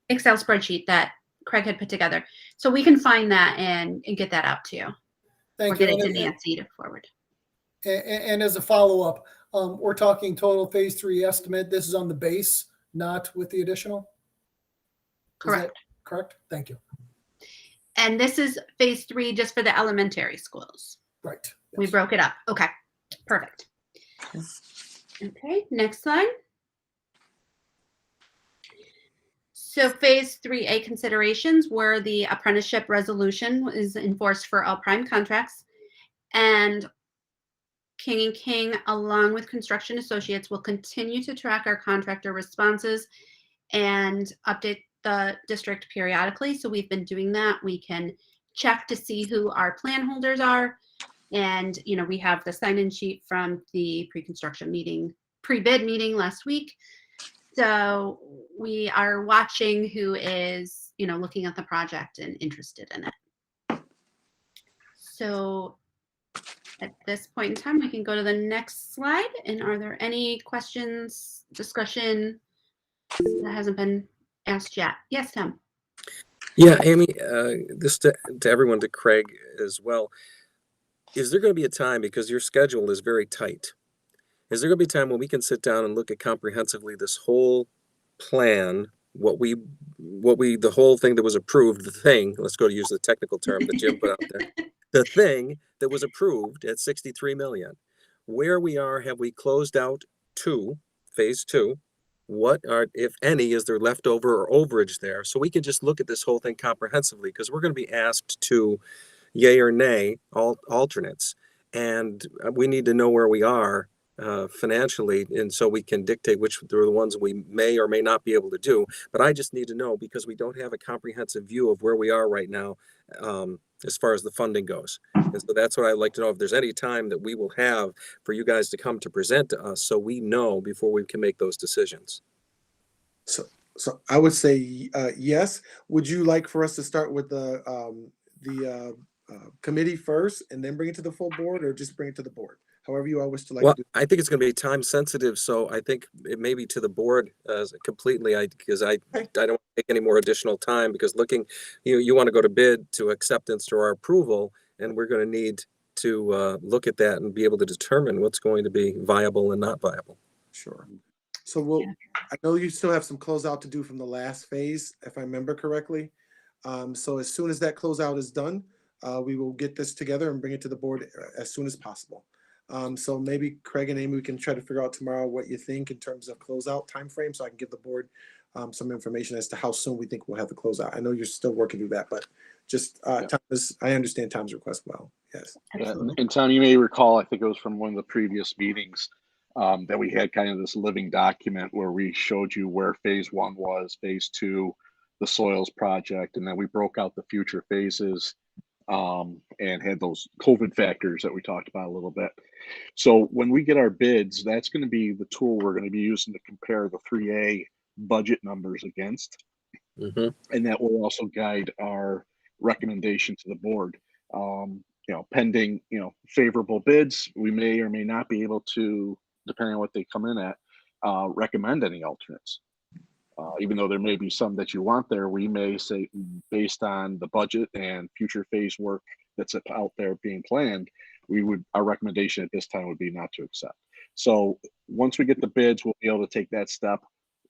Excel spreadsheet that Craig had put together. So we can find that and get that out to you. Thank or get you. it to And- Nancy to forward. And as a follow-up, we're talking total phase 3 estimate. This is on the base, not with the additional? Is that Correct. correct? Thank you. And this is phase 3 just for the elementary schools. Right. We broke it up. Okay, perfect. Okay, next slide. So phase 3A considerations were the apprenticeship resolution is enforced for all prime contracts, and King & King, along with Construction Associates, will continue to track our contractor responses and update the district periodically. So we've been doing that. We can check to see who our plan holders are. And, you know, we have the sign-in sheet from the pre-construction meeting, pre-bid meeting last week. So we are watching who is, you know, looking at the project and interested in it. So at this point in time, we can go to the next slide. And are there any questions, discussion that hasn't been asked yet? Yes, Tim. Yeah, Amy, this to everyone, to Craig as well. Is there going to be a time, because your schedule is very tight, is there going to be a time when we can sit down and look at comprehensively this whole plan, the whole thing that was approved, the thing, let's go to use the technical term that Jim put out there, the thing that was approved at 63 million, where we are, have we closed out phase 2, what are, if any, is there leftover or overage there? So we can just look at this whole thing comprehensively, because we're going to be asked to yay or nay alternates, and we need to know where we are financially, and so we can dictate which are the ones we may or may not be able to do. But I just need to know, because we don't have a comprehensive view of where we are right now as far as the funding goes. And so that's what I'd like to know, if there's any time that we will have for you guys to come to present to us, so we know before we can make those decisions. So I would say yes. Would you like for us to start with the committee first and then bring it to the full board, or just bring it to the board? However you all wish to like Well, to do. I think it's going to be time sensitive, so I think it may be to the board completely. Because I don't want to take any more additional time, because you want to go to bid, to acceptance, to our approval, and we're going to need to look at that and be able to determine what's going to be viable and not viable. Sure. So I know you still have some closeout to do from the last phase, if I remember correctly. So as soon as that closeout is done, we will get this together and bring it to the board as soon as possible. So maybe Craig and Amy, we can try to figure out tomorrow what you think in terms of closeout timeframe, so I can give the board some information as to how soon we think we'll have the closeout. I know you're still working through that, but just I understand Tom's request well. Yes. And Tom, you may recall, I think it was from one of the previous meetings, that we had kind of this living document where we showed you where phase 1 was, phase 2, the soils project, and then we broke out the future phases and had those COVID factors that we talked about a little bit. So when we get our bids, that's going to be the tool we're going to be using to compare the 3A budget numbers against. And that will also guide our recommendation to the board. Pending, favorable bids, we may or may not be able to, depending on what they come in at, recommend any alternates. Even though there may be some that you want there, we may say, based on the budget and future phase work that's out there being planned, our recommendation at this time would be not to accept. So once we get the bids, we'll be able to take that step.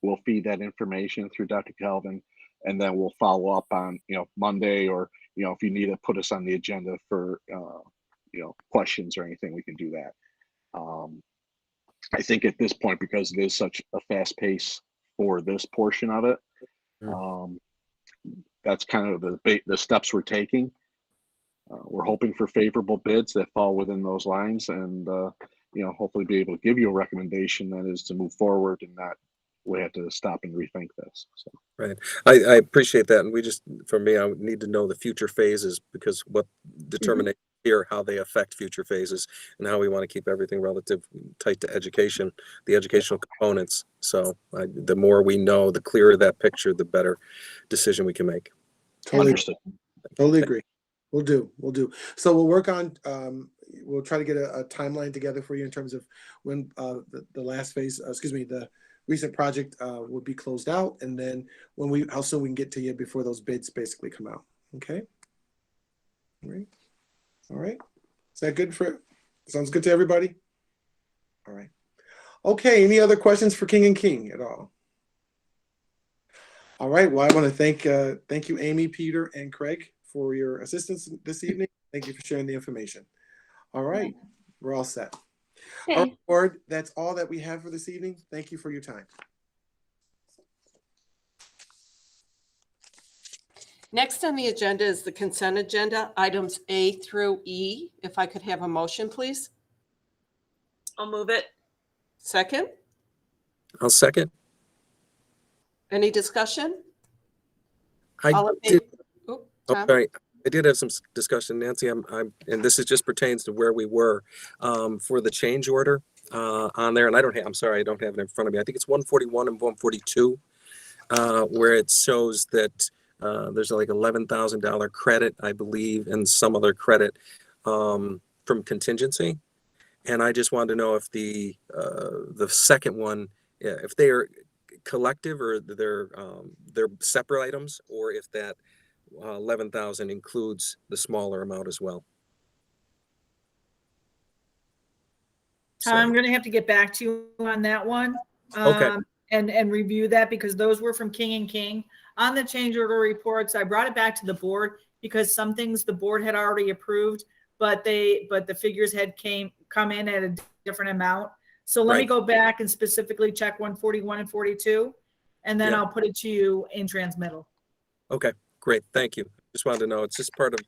We'll feed that information through Dr. Calvin, and then we'll follow up on, Monday, or, if you need to put us on the agenda for, questions or anything, we can do that. I think at this point, because it is such a fast pace for this portion of it, that's kind of the steps we're taking. We're hoping for favorable bids that fall within those lines, and hopefully be able to give you a recommendation that is to move forward and not we have to stop and rethink this. So. Right. I appreciate that. And for me, I would need to know the future phases, because what determination here, how they affect future phases, and how we want to keep everything relative tight to education, the educational components. So the more we know, the clearer that picture, the better decision we can make. Totally understood. Totally agree. We'll do. So we'll work on, we'll try to get a timeline together for you in terms of when the last phase, the recent project would be closed out, and then how soon we can get to you before those bids basically come out. Okay. All right. Is that good sounds good to everybody? All right. Okay. Any other questions for King and King at all? All right. Well, I want to thank you, Amy, Peter, and Craig, for your assistance this evening. Thank you for sharing the information. All right. We're all set. Okay. All right, board, that's all that we have for this evening. Thank you for your time. Next on the agenda is the consent agenda, items A through E. If I could have a motion, please. I'll move it. Second. I'll second. Any discussion? Sorry. I did have some discussion, Nancy. and this just pertains to where we were for the change order on there. And I'm sorry, I don't have it in front of me. I think it's 141 and 142, where it shows that there's like $11,000 credit, I believe, and some other credit from contingency. And I just wanted to know if the second one, if they are collective or they're separate items, or if that 11,000 includes the smaller amount as well. I'm going to have to get back to you on that one. Okay. And review that, because those were from King and King. On the change order reports, I brought it back to the board because some things the board had already approved, but the figures had come in at a different amount. So let me Right. go back and specifically check 141 and 42, and then Yeah. I'll put it to you in transmittal. Okay, great. Thank you. Just wanted to know. It's just part of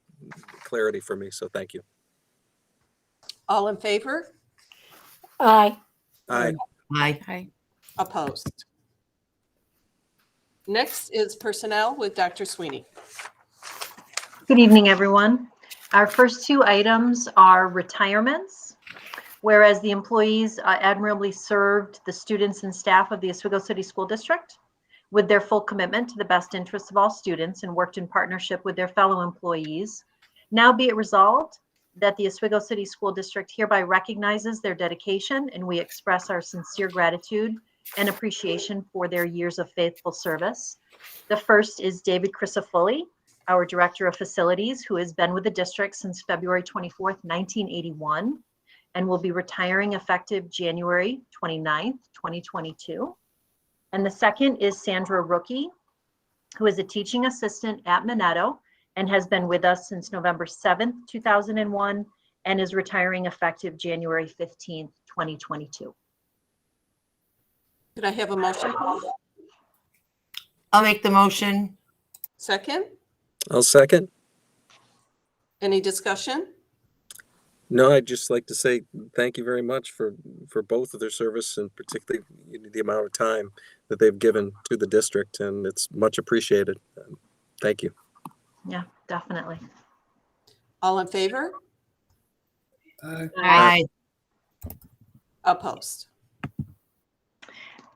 clarity for me. So thank you. All in favor? Aye. Aye. Hi. Opposed? Next is personnel with Dr. Sweeney. Good evening, everyone. Our first two items are retirements. Whereas the employees admirably served the students and staff of the Oswego City School District with their full commitment to the best interests of all students and worked in partnership with their fellow employees. Now be it resolved that the Oswego City School District hereby recognizes their dedication, and we express our sincere gratitude and appreciation for their years of faithful service. The first is David Crisafulli, our Director of Facilities, who has been with the district since February 24th, 1981, and will be retiring effective January 29th, 2022. And the second is Sandra Rookie, who is a teaching assistant at Minetto and has been with us since November 7th, 2001, and is retiring effective January 15th, 2022. Could I have a motion, please? I'll make the motion. Second? I'll second. Any discussion? No, I'd just like to say thank you very much for both of their service, and particularly the amount of time that they've given to the district, and it's much appreciated. Thank you. Yeah, definitely. All in favor? Aye. Opposed?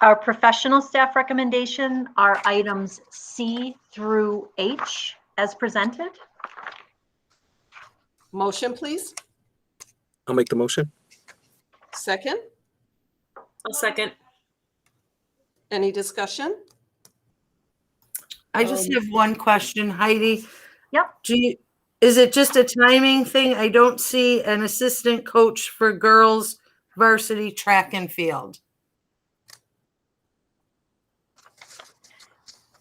Our professional staff recommendation are items C through H as presented. Motion, please. I'll make the motion. Second? I'll second. Any discussion? I just have one question, Heidi. Yep. Is it just a timing thing? I don't see an assistant coach for girls varsity track and field.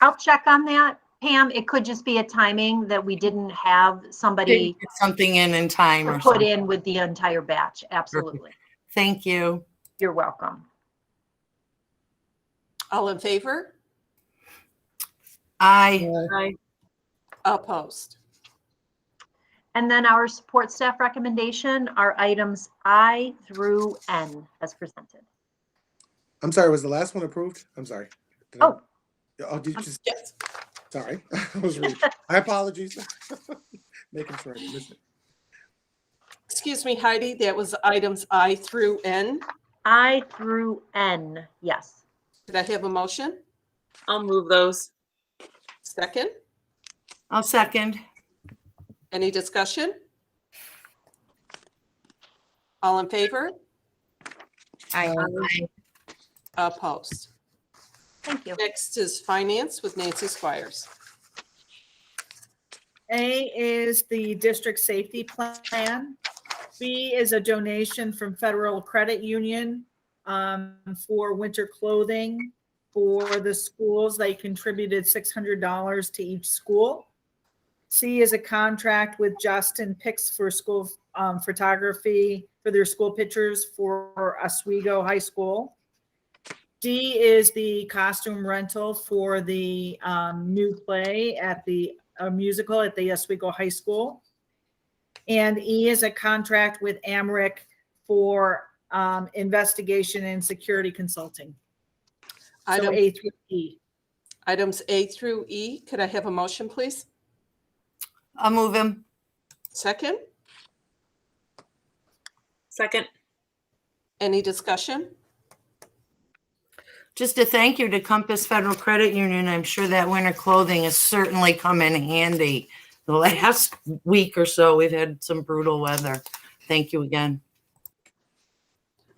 I'll check on that, Pam. It could just be a timing that we didn't have somebody Get something in time to or put something. in with the entire batch. Absolutely. Thank you. You're welcome. All in favor? Aye. Aye. Opposed? And then our support staff recommendation are items I through N as presented. I'm sorry, was the last one approved? I'm sorry. Did I- Oh. Oh, did you just, Yes. sorry. I was reading. My apologies. Making sure I missed it. Excuse me, Heidi, that was items I through N. I through N, yes. Could I have a motion? I'll move those. Second? I'll second. Any discussion? All in favor? Aye. Opposed? Thank you. Next is finance with Nancy Squires. A is the district safety plan. B is a donation from Federal Credit Union for winter clothing for the schools. They contributed $600 to each school. C is a contract with Justin Pix for school photography for their school pictures for Oswego High School. D is the costume rental for the new play at the musical at the Oswego High School. And E is a contract with Amric for investigation and security consulting. So A through E. Items A through E. Could I have a motion, please? I'll move him. Second? Second. Any discussion? Just a thank you to Compass Federal Credit Union. I'm sure that winter clothing has certainly come in handy. The last week or so, we've had some brutal weather. Thank you again.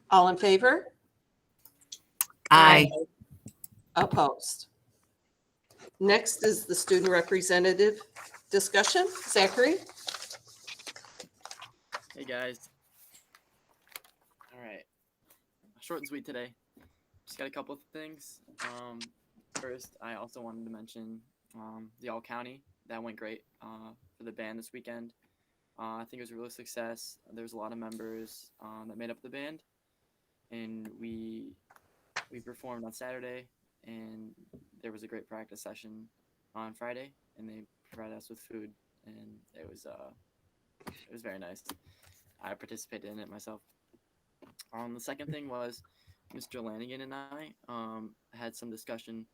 All in favor? Aye. Opposed? Next is the student representative discussion. Zachary? Hey guys. All right. Short and sweet today. Just got a couple of things. First, I also wanted to mention the All County. That went great for the band this weekend. I think it was a real success. There was a lot of members that made up the band. and we performed on Saturday, and there was a great practice session on Friday, and they provided us with food, and it was very nice. I participated in it myself. The second thing was Mr. Lanigan and I had some discussion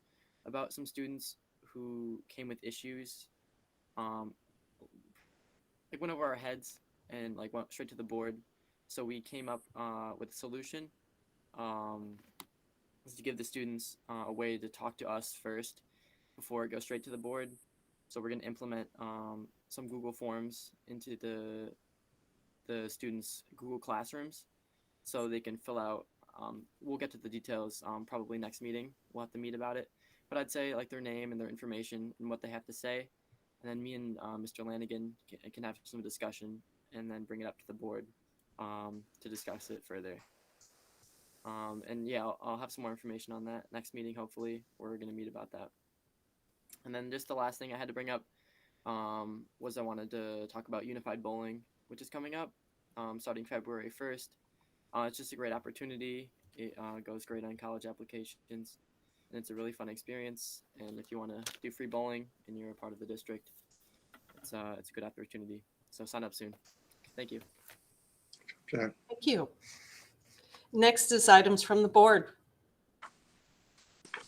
about some students who came with issues, like went over our heads and like went straight to the board. So we came up with a solution to give the students a way to talk to us first before it goes straight to the board. So we're going to implement some Google Forms into the students' Google Classrooms, so they can fill out. We'll get to the details probably next meeting. We'll have to meet about it. But I'd say like their name and their information and what they have to say. And then me and Mr. Lanigan can have some discussion and then bring it up to the board to discuss it further. And yeah, I'll have some more information on that next meeting. Hopefully we're going to meet about that. And then just the last thing I had to bring up was I wanted to talk about Unified Bowling, which is coming up starting February 1st. It's just a great opportunity. It goes great on college applications, and it's a really fun experience. And if you want to do free bowling and you're a part of the district, it's a good opportunity. So sign up soon. Thank you. Okay. Thank you. Next is items from the board.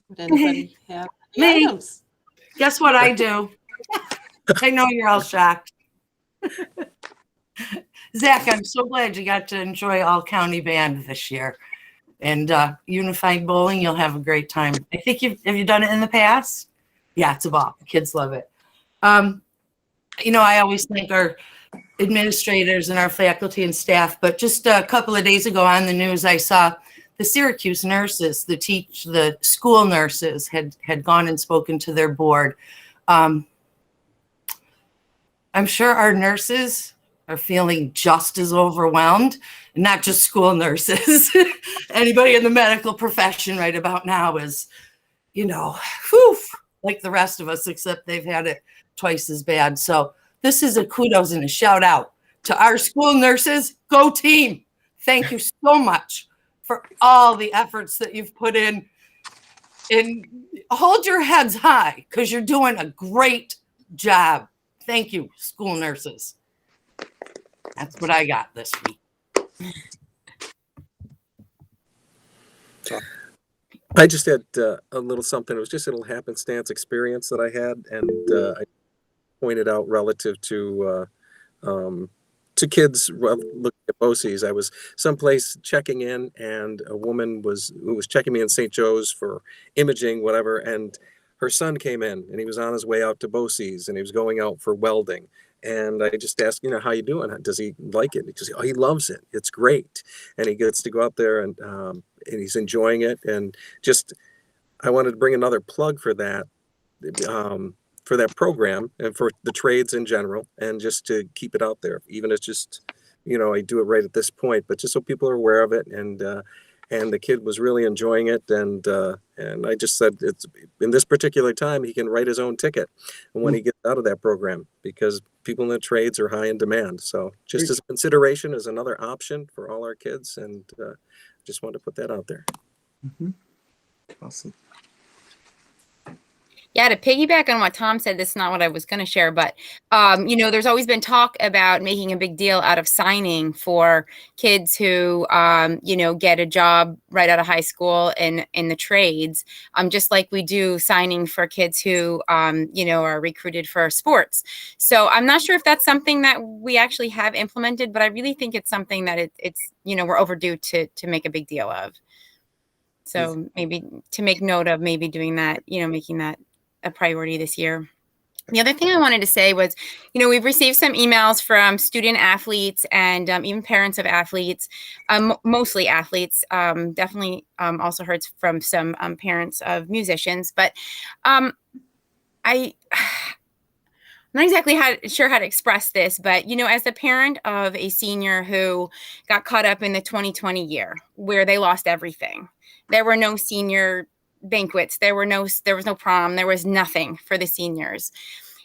Would anybody have any Me. items? Guess what I do? I know you're all shocked. Zach, I'm so glad you got to enjoy all county band this year. And Unified Bowling, you'll have a great time. I think have you done it in the past? Yeah, it's a ball. The kids love it. I always thank our administrators and our faculty and staff, but just a couple of days ago on the news, I saw the Syracuse nurses, the school nurses had gone and spoken to their board. I'm sure our nurses are feeling just as overwhelmed, not just school nurses. Anybody in the medical profession right about now is, like the rest of us, except they've had it twice as bad. So this is a kudos and a shout out to our school nurses. Go team. Thank you so much for all the efforts that you've put in. And hold your heads high because you're doing a great job. Thank you, school nurses. That's what I got this week. I just had a little something. It was just a little happenstance experience that I had, and I pointed out relative to kids looking at BOCES. I was someplace checking in, and a woman who was checking me in St. Joe's for imaging, whatever, and her son came in, and he was on his way out to BOCES, and he was going out for welding. And I just asked, how you doing? Does he like it? Because he loves it. It's great. And he gets to go out there and he's enjoying it. And just, I wanted to bring another plug for that program and for the trades in general, and just to keep it out there, even if it's just, I do it right at this point, but just so people are aware of it. And the kid was really enjoying it. And I just said, it's in this particular time, he can write his own ticket when he gets out of that program, because people in the trades are high in demand. So just as a consideration, as another option for all our kids. And just wanted to put that out there. Mm-hmm. Awesome. Yeah, to piggyback on what Tom said, this is not what I was going to share, but, there's always been talk about making a big deal out of signing for kids who, get a job right out of high school in the trades, just like we do signing for kids who, are recruited for sports. So I'm not sure if that's something that we actually have implemented, but I really think it's something that it's we're overdue to make a big deal of. So maybe to make note of maybe doing that, making that a priority this year. The other thing I wanted to say was, we've received some emails from student athletes and even parents of athletes, mostly athletes, definitely also heard from some parents of musicians, but I'm not exactly sure how to express this, but, as a parent of a senior who got caught up in the 2020 year where they lost everything, there were no senior banquets, there was no prom, there was nothing for the seniors.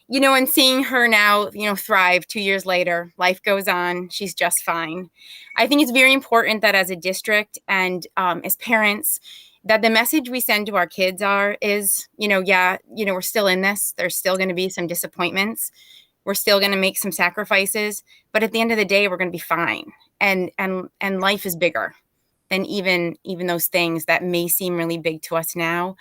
you know, and seeing her now, you know, thrive 2 years later, life goes on. She's just fine. I think it's very important that as a district and as parents, that the message we send to our kids is, you know, yeah, you know, we're still in this. There's still going to be some disappointments. We're still going to make some sacrifices, but at the end of the day, we're going to be fine. And life is bigger than even those things that may seem really big to us now.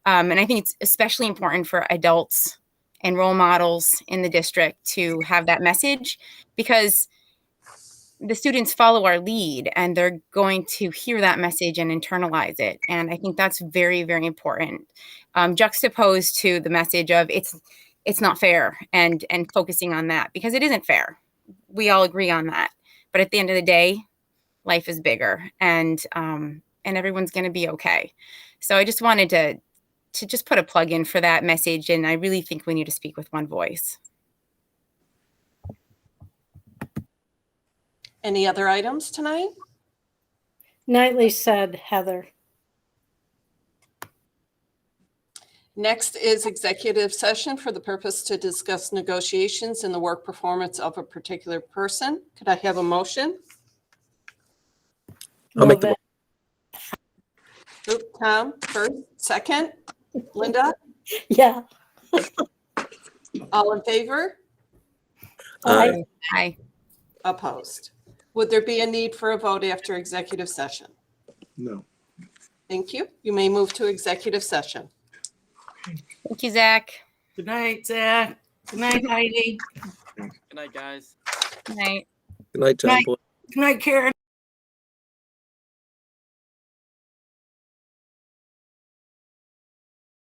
And I think it's especially important for adults and role models in the district to have that message, because the students follow our lead and they're going to hear that message and internalize it. And I think that's very, very important. Juxtaposed to the message of it's not fair and focusing on that, because it isn't fair. We all agree on that. But at the end of the day, life is bigger and everyone's going to be okay. So I just wanted to just put a plug in for that message. And I really think we need to speak with one voice. Any other items tonight? Nicely said, Heather. Next is executive session for the purpose to discuss negotiations and the work performance of a particular person. Could I have a motion? I'll make the Tom, first, second. Linda, Yeah. all in favor? Aye. Aye. Opposed? Would there be a need for a vote after executive session? No. Thank you. You may move to executive session. Thank you, Zach. Good night, Zach. Good night, Heidi. Good night, guys. Good night. Good night, Tom. Good night, Karen.